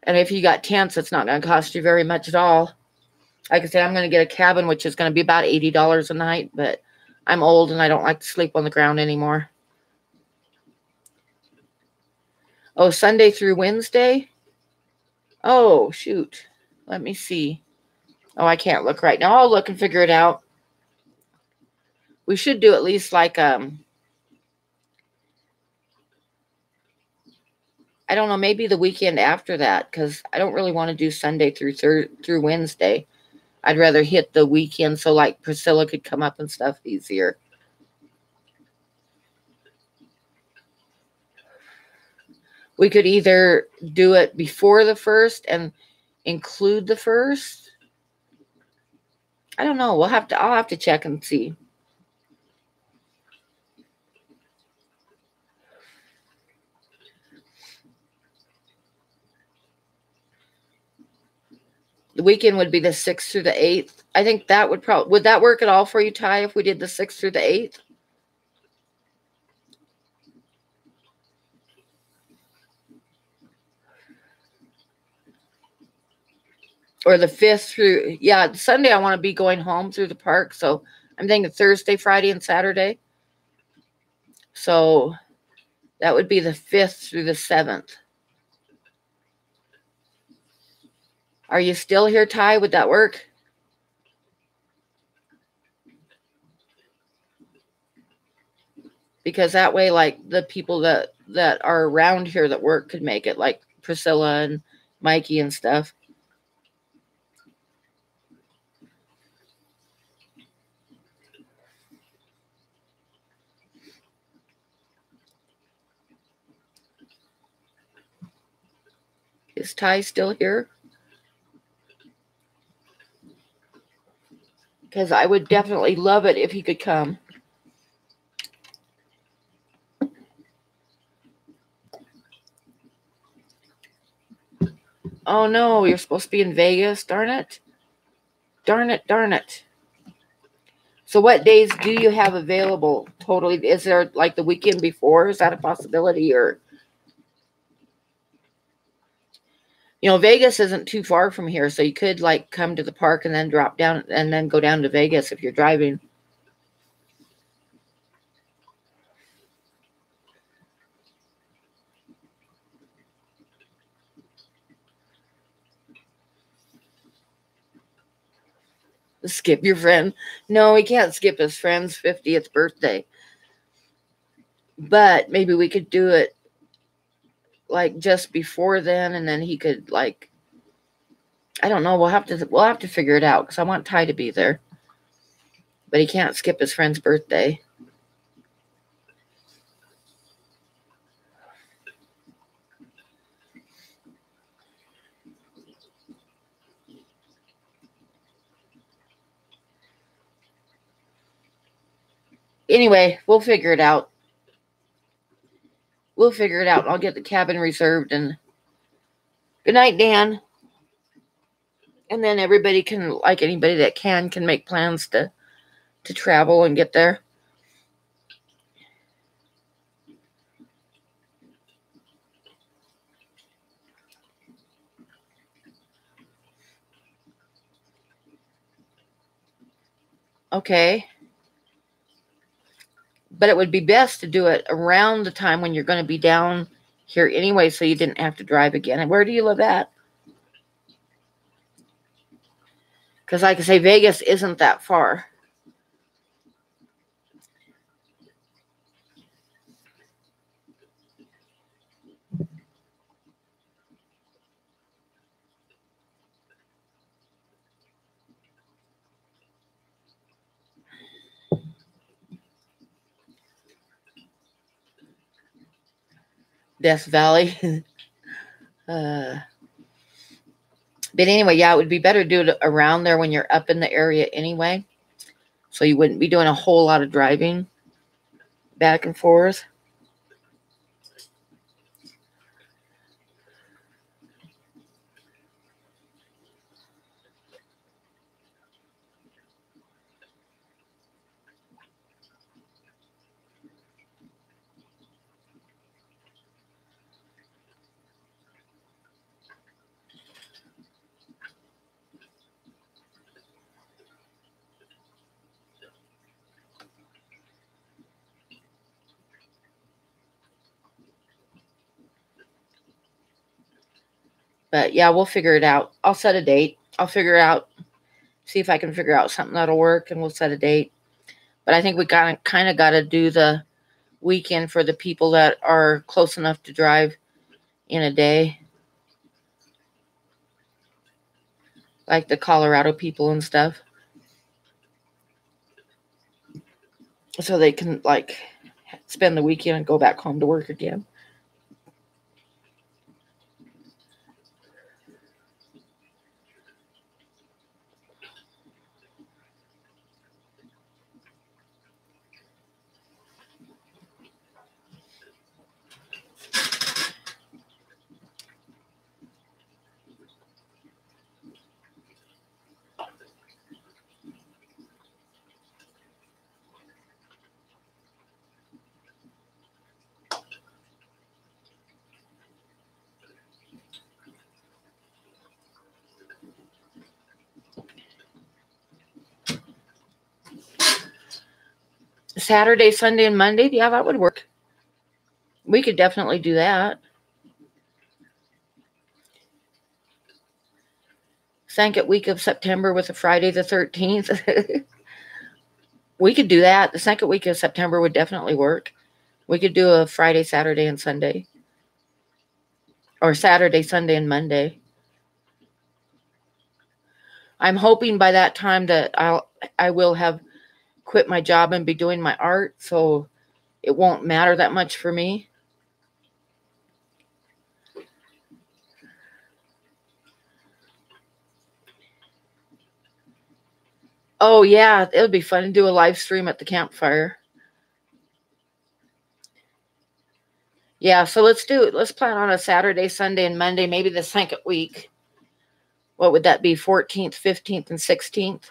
And if you got tents, it's not going to cost you very much at all. Like I said, I'm going to get a cabin, which is going to be about $80 a night, but I'm old and I don't like to sleep on the ground anymore. Oh, Sunday through Wednesday? Oh, shoot. Let me see. Oh, I can't look right now. I'll look and figure it out. We should do at least like, I don't know, maybe the weekend after that, because I don't really want to do Sunday through Wednesday. I'd rather hit the weekend so like Priscilla could come up and stuff easier. We could either do it before the 1st and include the 1st. I don't know. I'll have to check and see. The weekend would be the 6th through the 8th. I think that would that work at all for you, Ty, if we did the 6th through the 8th? Or the 5th through, yeah, Sunday I want to be going home through the park. So I'm thinking Thursday, Friday, and Saturday. So That would be the 5th through the 7th. Are you still here, Ty? Would that work? Because that way, like, the people that are around here that work could make it, like Priscilla and Mikey and stuff. Is Ty still here? Because I would definitely love it if he could come. Oh no, you're supposed to be in Vegas. Darn it. Darn it, darn it. So what days do you have available totally? Is there like the weekend before? Is that a possibility? Or, you know, Vegas isn't too far from here. So you could like come to the park and then drop down and then go down to Vegas if you're driving. Skip your friend. No, he can't skip his friend's 50th birthday. But maybe we could do it like just before then, and then he could like, I don't know. We'll have to figure it out because I want Ty to be there, but he can't skip his friend's birthday. Anyway, we'll figure it out. We'll figure it out. I'll get the cabin reserved. And good night, Dan. And then everybody can, like anybody that can make plans to travel and get there. Okay. But it would be best to do it around the time when you're going to be down here anyway, so you didn't have to drive again. And where do you live at? Because like I say, Vegas isn't that far. Death Valley. But anyway, yeah, it would be better to do it around there when you're up in the area anyway. So you wouldn't be doing a whole lot of driving back and forth. But yeah, we'll figure it out. I'll set a date. I'll figure out, see if I can figure out something that'll work, and we'll set a date. But I think we kind of got to do the weekend for the people that are close enough to drive in a day. Like the Colorado people and stuff. So they can like spend the weekend and go back home to work again. Saturday, Sunday, and Monday. Yeah, that would work. We could definitely do that. Second week of September with a Friday the 13th. We could do that. The second week of September would definitely work. We could do a Friday, Saturday, and Sunday. Or Saturday, Sunday, and Monday. I'm hoping by that time that I will have quit my job and be doing my art, so it won't matter that much for me. Oh yeah, it would be fun to do a live stream at the campfire. Yeah, so let's do it. Let's plan on a Saturday, Sunday, and Monday, maybe the second week. What would that be? 14th, 15th, and 16th.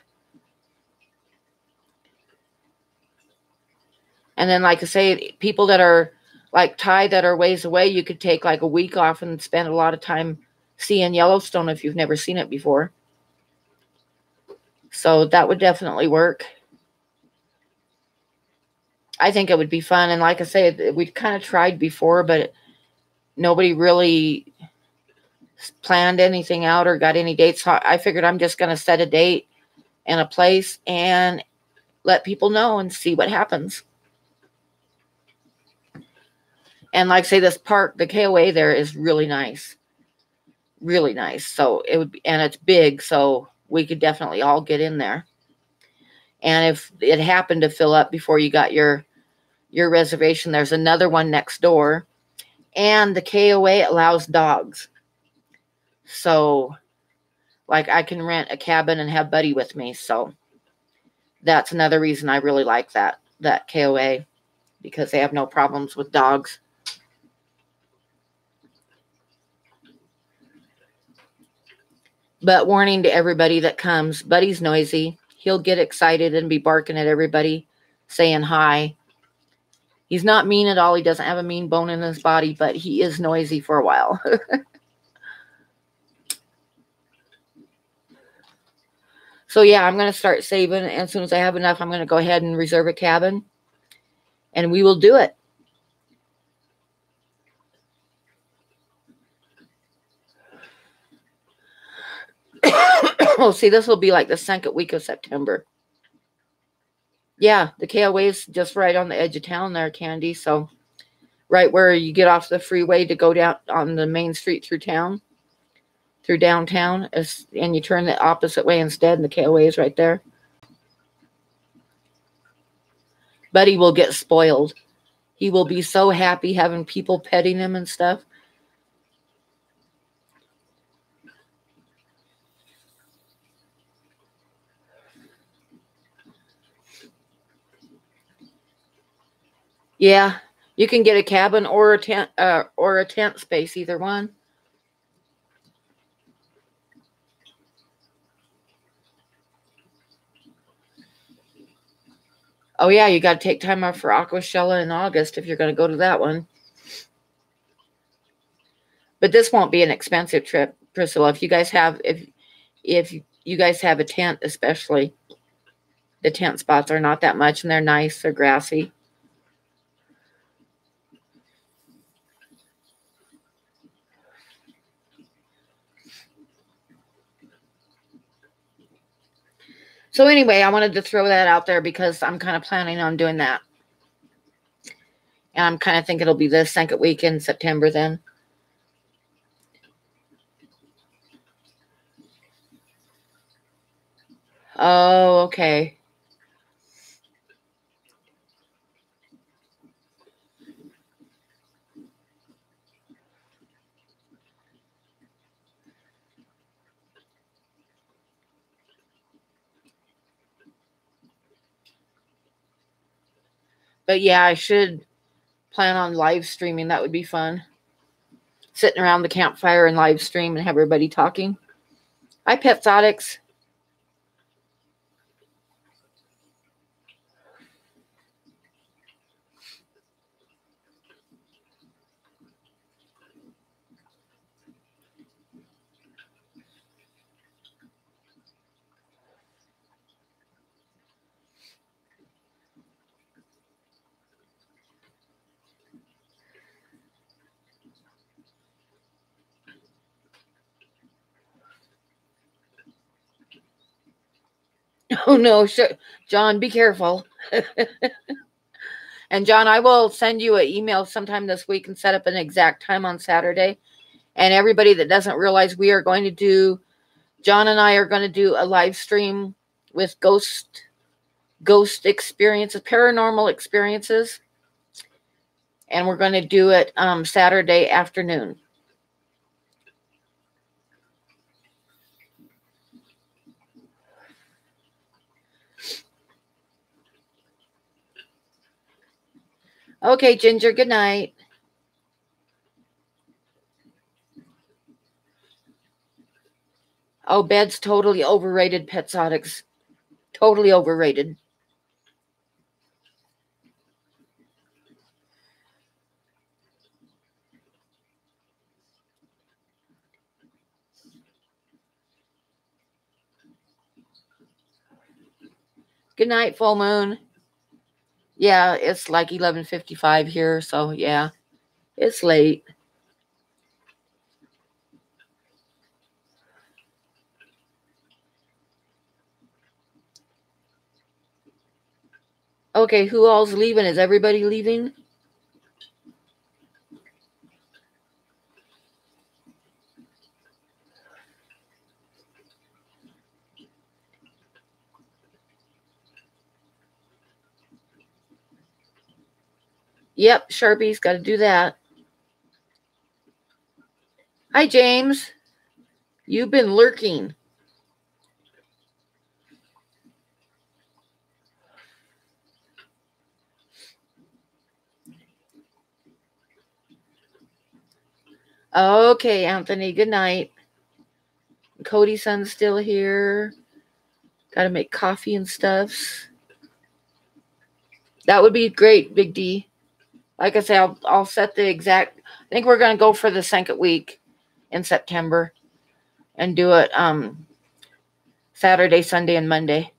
And then, like I say, people that are like Ty that are ways away, you could take like a week off and spend a lot of time seeing Yellowstone if you've never seen it before. So that would definitely work. I think it would be fun. And like I say, we've kind of tried before, but nobody really planned anything out or got any dates. So I figured I'm just going to set a date and a place and let people know and see what happens. And like I say, this park, the KOA there is really nice. Really nice. So it would be, and it's big, so we could definitely all get in there. And if it happened to fill up before you got your reservation, there's another one next door. And the KOA allows dogs. So like I can rent a cabin and have Buddy with me. So that's another reason I really like that KOA, because they have no problems with dogs. But warning to everybody that comes, Buddy's noisy. He'll get excited and be barking at everybody, saying hi. He's not mean at all. He doesn't have a mean bone in his body, but he is noisy for a while. So yeah, I'm going to start saving. And as soon as I have enough, I'm going to go ahead and reserve a cabin. And we will do it. Oh, see, this will be like the second week of September. Yeah, the KOA is just right on the edge of town there, Candy. So right where you get off the freeway to go down on the main street through town, through downtown, and you turn the opposite way instead, and the KOA is right there. Buddy will get spoiled. He will be so happy having people petting him and stuff. Yeah, you can get a cabin or a tent space, either one. Oh yeah, you got to take time off for Aquashella in August if you're going to go to that one. But this won't be an expensive trip, Priscilla. If you guys have if you guys have a tent, especially, the tent spots are not that much and they're nice, they're grassy. So anyway, I wanted to throw that out there because I'm kind of planning on doing that. And I'm kind of thinking it'll be the second week in September then. Oh, okay. But yeah, I should plan on live streaming. That would be fun. Sitting around the campfire and live stream and have everybody talking. Hi, Petzotics. Oh no, John, be careful. And John, I will send you an email sometime this week and set up an exact time on Saturday. And everybody that doesn't realize, we are going to do, John and I are going to do a live stream with ghost experiences, paranormal experiences. And we're going to do it Saturday afternoon. Okay, Ginger, good night. Oh, bed's totally overrated, Petzotics. Totally overrated. Good night, full moon. Yeah, it's like 11:55 here, so yeah, it's late. Okay, who all's leaving? Is everybody leaving? Yep, Sharpie's got to do that. Hi, James. You've been lurking. Okay, Anthony, good night. Cody's son's still here. Got to make coffee and stuff. That would be great, Big D. Like I say, I'll set the exact. I think we're going to go for the second week in September and do it Saturday, Sunday, and Monday.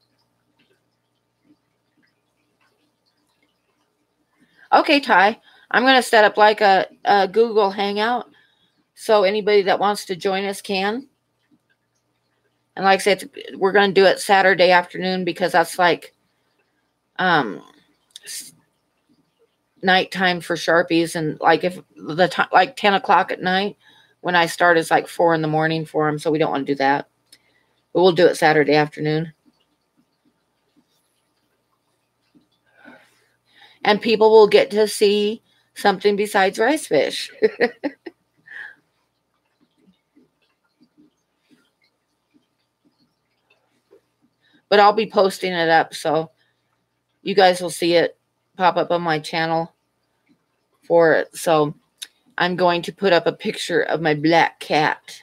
Okay, Ty. I'm going to set up like a Google Hangout so anybody that wants to join us can. And like I said, we're going to do it Saturday afternoon because that's like nighttime for Sharpies. And like if the time, like 10 o'clock at night when I start is like 4 in the morning for them. So we don't want to do that. But we'll do it Saturday afternoon. And people will get to see something besides rice fish. But I'll be posting it up, so you guys will see it pop up on my channel for it. So I'm going to put up a picture of my black cat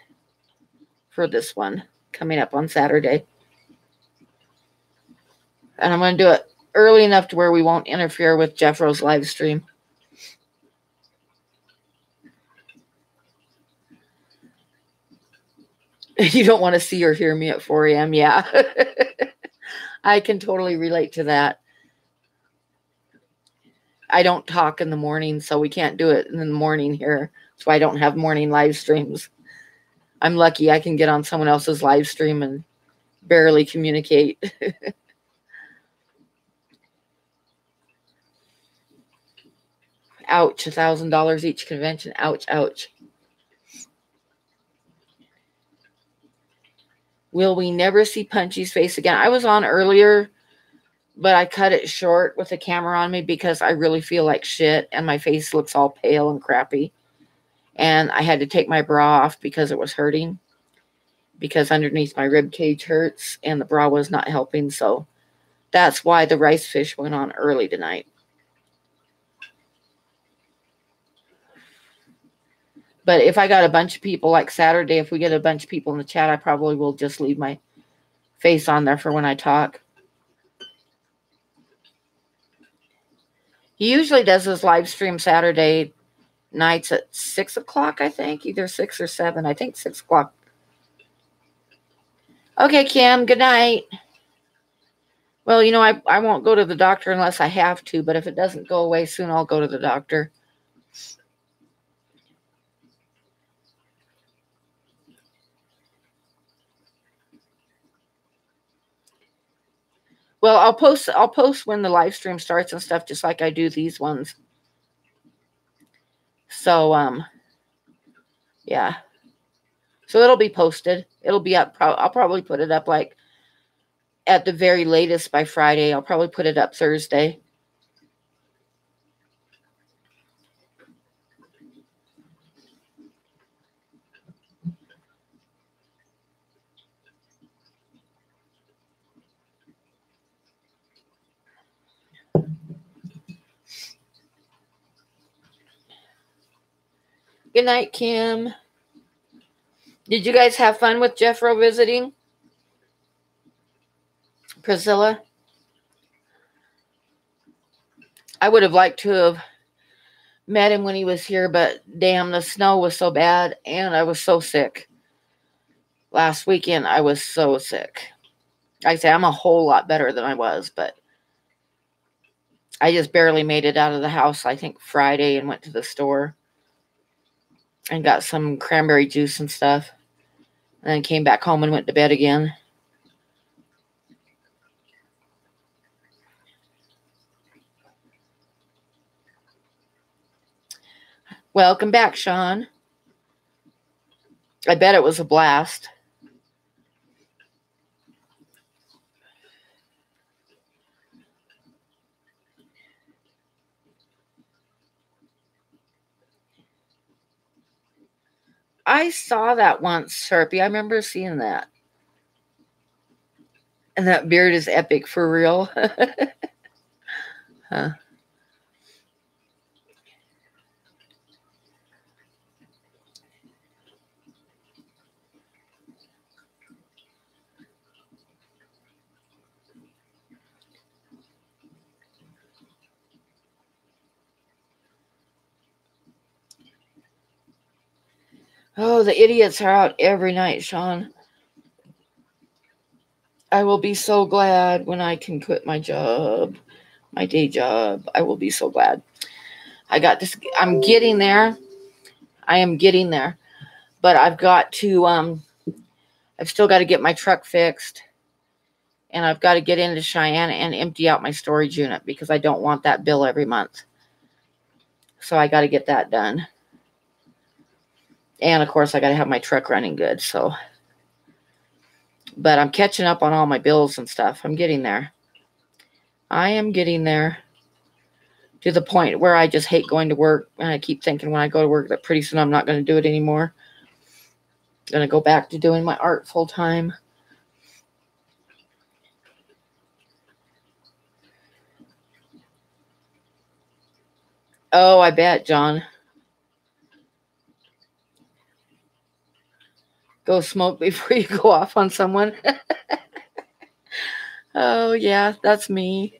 for this one coming up on Saturday. And I'm going to do it early enough to where we won't interfere with Jeffro's live stream. You don't want to see or hear me at 4 a.m. Yeah. I can totally relate to that. I don't talk in the morning, so we can't do it in the morning here. That's why I don't have morning live streams. I'm lucky I can get on someone else's live stream and barely communicate. Ouch, $1,000 each convention. Ouch, ouch. Will we never see Punchy's face again? I was on earlier, but I cut it short with the camera on me because I really feel like shit and my face looks all pale and crappy. And I had to take my bra off because it was hurting. Because underneath my rib cage hurts and the bra was not helping. So that's why the rice fish went on early tonight. But if I got a bunch of people like Saturday, if we get a bunch of people in the chat, I probably will just leave my face on there for when I talk. He usually does his live stream Saturday nights at 6 o'clock, I think. Either 6 or 7. I think 6 o'clock. Okay, Kim, good night. Well, you know, I won't go to the doctor unless I have to, but if it doesn't go away soon, I'll go to the doctor. Well, I'll post when the live stream starts and stuff, just like I do these ones. So, yeah. So it'll be posted. It'll be up. I'll probably put it up like at the very latest by Friday. I'll probably put it up Thursday. Good night, Kim. Did you guys have fun with Jeffro visiting? Priscilla? I would have liked to have met him when he was here, but damn, the snow was so bad and I was so sick. Last weekend, I was so sick. I say I'm a whole lot better than I was, but I just barely made it out of the house, I think, Friday and went to the store and got some cranberry juice and stuff. And then came back home and went to bed again. Welcome back, Sean. I bet it was a blast. I saw that once, Sharpie. I remember seeing that. And that beard is epic for real. Huh. Oh, the idiots are out every night, Sean. I will be so glad when I can quit my job, my day job. I will be so glad. I got this. I'm getting there. I am getting there. But I've got to, I've still got to get my truck fixed. And I've got to get into Cheyenne and empty out my storage unit because I don't want that bill every month. So I got to get that done. And, of course, I got to have my truck running good. So, but I'm catching up on all my bills and stuff. I'm getting there. I am getting there to the point where I just hate going to work. And I keep thinking when I go to work that pretty soon I'm not going to do it anymore. I'm going to go back to doing my art full time. Oh, I bet, John. Go smoke before you go off on someone. Oh, yeah, that's me.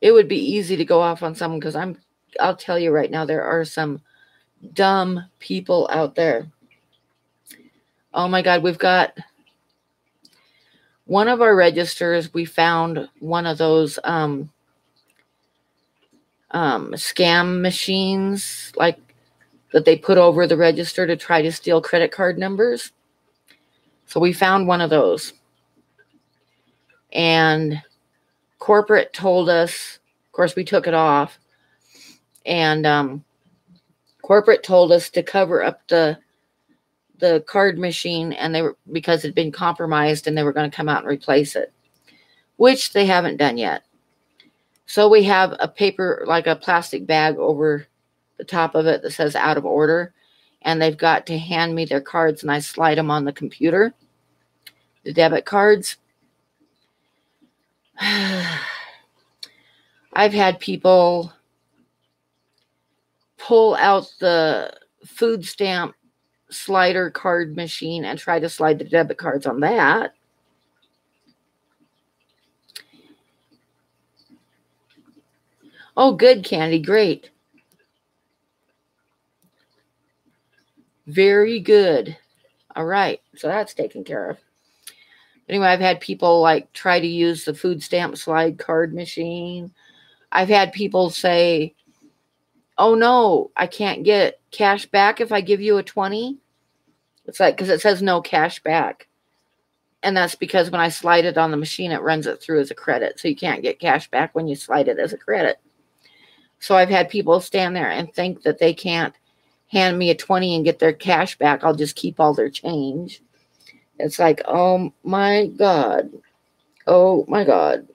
It would be easy to go off on someone because I'll tell you right now, there are some dumb people out there. Oh my God, we've got one of our registers. We found one of those scam machines like that they put over the register to try to steal credit card numbers. So we found one of those. And corporate told us, of course, we took it off. And corporate told us to cover up the card machine, and they were because it had been compromised, and they were going to come out and replace it, which they haven't done yet. So we have a paper, like a plastic bag over the top of it that says out of order, and they've got to hand me their cards, and I slide them on the computer, the debit cards. I've had people pull out the food stamp slider card machine and try to slide the debit cards on that. Oh, good, Candy. Great. Very good. All right. So that's taken care of. Anyway, I've had people like try to use the food stamp slide card machine. I've had people say, oh no, I can't get cash back if I give you a 20. It's like, because it says no cash back. And that's because when I slide it on the machine, it runs it through as a credit. So you can't get cash back when you slide it as a credit. So I've had people stand there and think that they can't hand me a 20 and get their cash back. I'll just keep all their change. It's like, oh my God. Oh my God.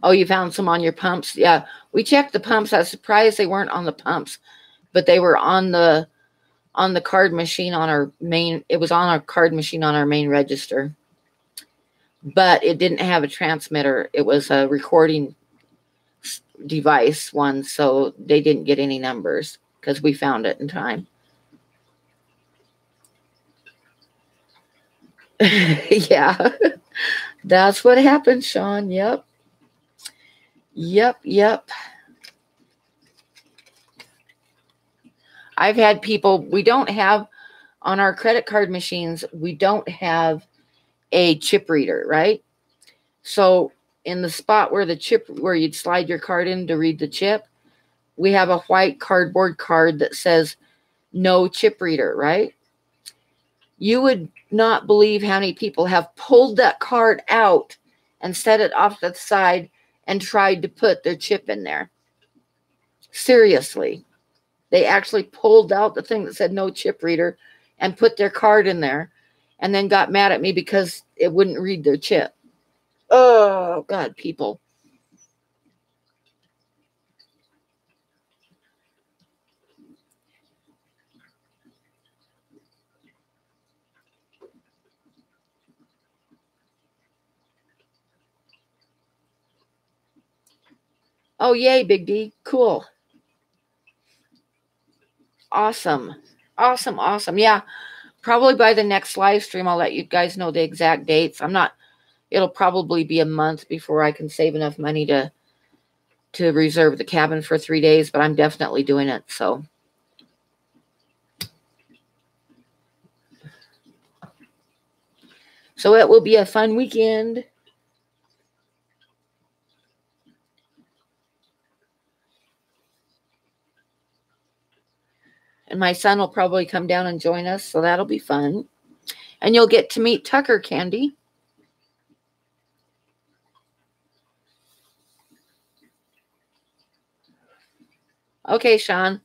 Oh, you found some on your pumps? Yeah, we checked the pumps. I was surprised they weren't on the pumps, but they were on the card machine on our main. It was on our card machine on our main register, but it didn't have a transmitter. It was a recording device one, so they didn't get any numbers because we found it in time. Yeah, that's what happened, Sean. Yep. I've had people, we don't have, on our credit card machines, we don't have a chip reader, right? So in the spot where where you'd slide your card in to read the chip, we have a white cardboard card that says no chip reader, right? You would not believe how many people have pulled that card out and set it off to the side and tried to put their chip in there. Seriously. They actually pulled out the thing that said no chip reader and put their card in there and then got mad at me because it wouldn't read their chip. Oh, God, people. Oh, yay, Big D. Cool. Awesome. Awesome. Yeah, probably by the next live stream, I'll let you guys know the exact dates. It'll probably be a month before I can save enough money to reserve the cabin for 3 days, but I'm definitely doing it, so. So it will be a fun weekend. And my son will probably come down and join us, so that'll be fun. And you'll get to meet Tucker, Candy. Okay, Sean.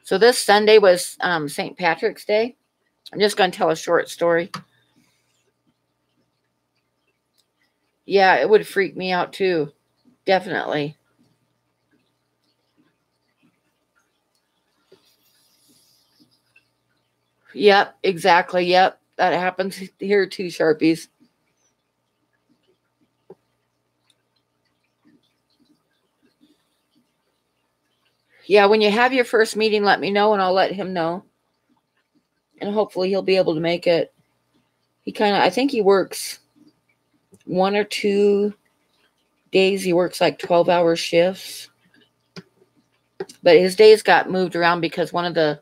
So this Sunday was St. Patrick's Day. I'm just going to tell a short story. Yeah, it would freak me out too. Definitely. Yep, exactly. Yep, that happens here too, Sharpies. Yeah, when you have your first meeting, let me know and I'll let him know. And hopefully he'll be able to make it. I think he works 1 or 2 days. He works like 12-hour shifts. But his days got moved around because one of the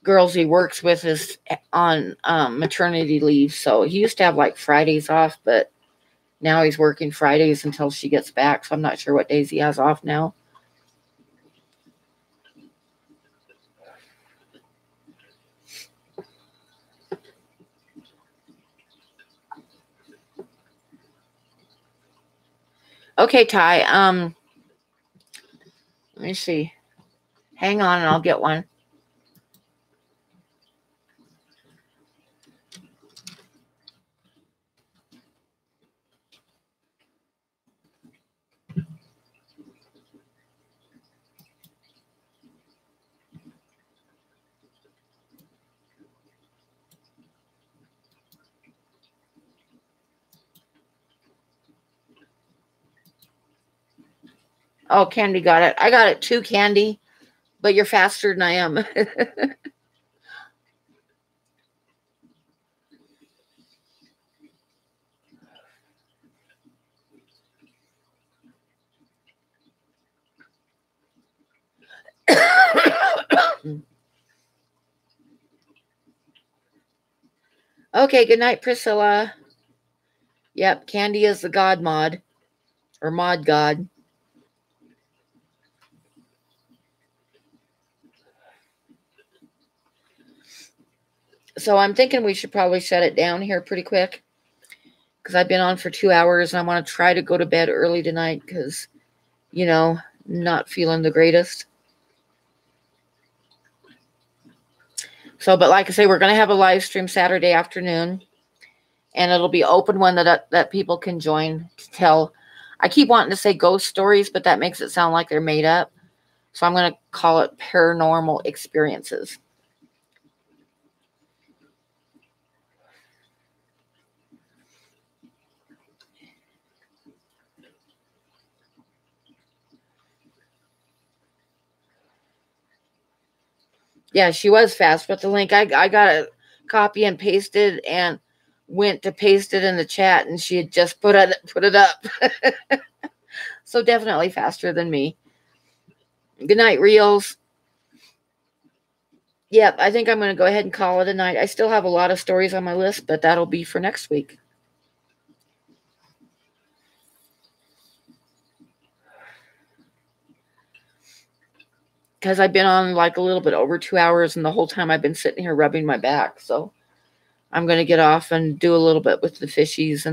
girls he works with is on maternity leave. So he used to have like Fridays off, but now he's working Fridays until she gets back. So I'm not sure what days he has off now. Okay, Ty. Let me see. Hang on and I'll get one. Oh, Candy got it. I got it too, Candy. But you're faster than I am. Okay, good night, Priscilla. Yep, Candy is the god mod. Or mod god. So I'm thinking we should probably shut it down here pretty quick. Because I've been on for 2 hours and I want to try to go to bed early tonight because, you know, not feeling the greatest. So, but like I say, we're going to have a live stream Saturday afternoon. And it'll be open one that people can join to tell. I keep wanting to say ghost stories, but that makes it sound like they're made up. So I'm going to call it paranormal experiences. Yeah, she was fast, but the link, I got it copy and pasted and went to paste it in the chat, and she had just put it up. So definitely faster than me. Good night, Reels. Yep, I think I'm going to go ahead and call it a night. I still have a lot of stories on my list, but that'll be for next week. Because I've been on like a little bit over 2 hours, and the whole time I've been sitting here rubbing my back. So I'm going to get off and do a little bit with the fishies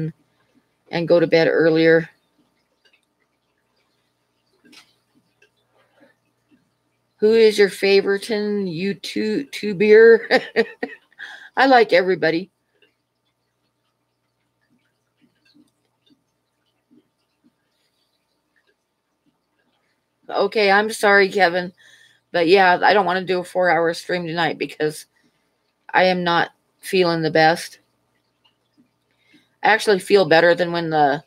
and go to bed earlier. Who is your favorite YouTuber? I like everybody. Okay, I'm sorry, Kevin. But yeah, I don't want to do a 4-hour stream tonight because I am not feeling the best. I actually feel better than when the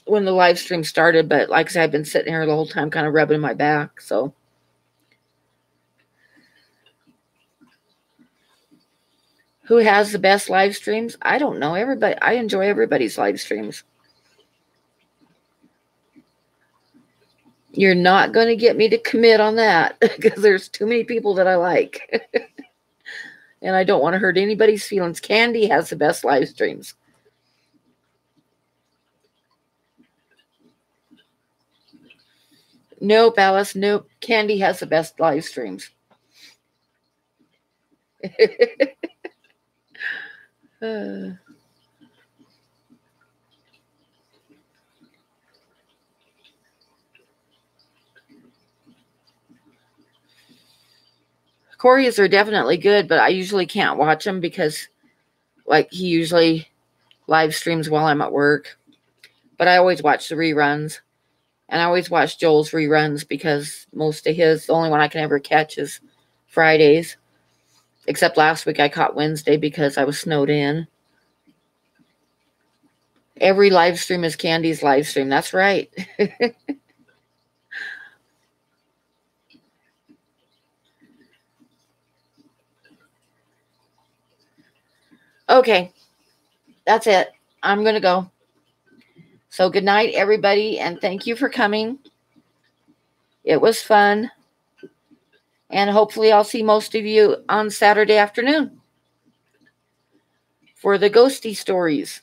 live stream started, but like I said, I've been sitting here the whole time kind of rubbing my back, so. Who has the best live streams? I don't know. Everybody, I enjoy everybody's live streams. You're not going to get me to commit on that because there's too many people that I like. And I don't want to hurt anybody's feelings. Candy has the best live streams. Nope, Alice. Nope. Candy has the best live streams. Corey's are definitely good, but I usually can't watch them because, like, he usually live streams while I'm at work. But I always watch the reruns. And I always watch Joel's reruns because most of his, the only one I can ever catch is Fridays. Except last week I caught Wednesday because I was snowed in. Every live stream is Candy's live stream. That's right. Okay. That's it. I'm going to go. So good night, everybody, and thank you for coming. It was fun. And hopefully I'll see most of you on Saturday afternoon for the ghosty stories.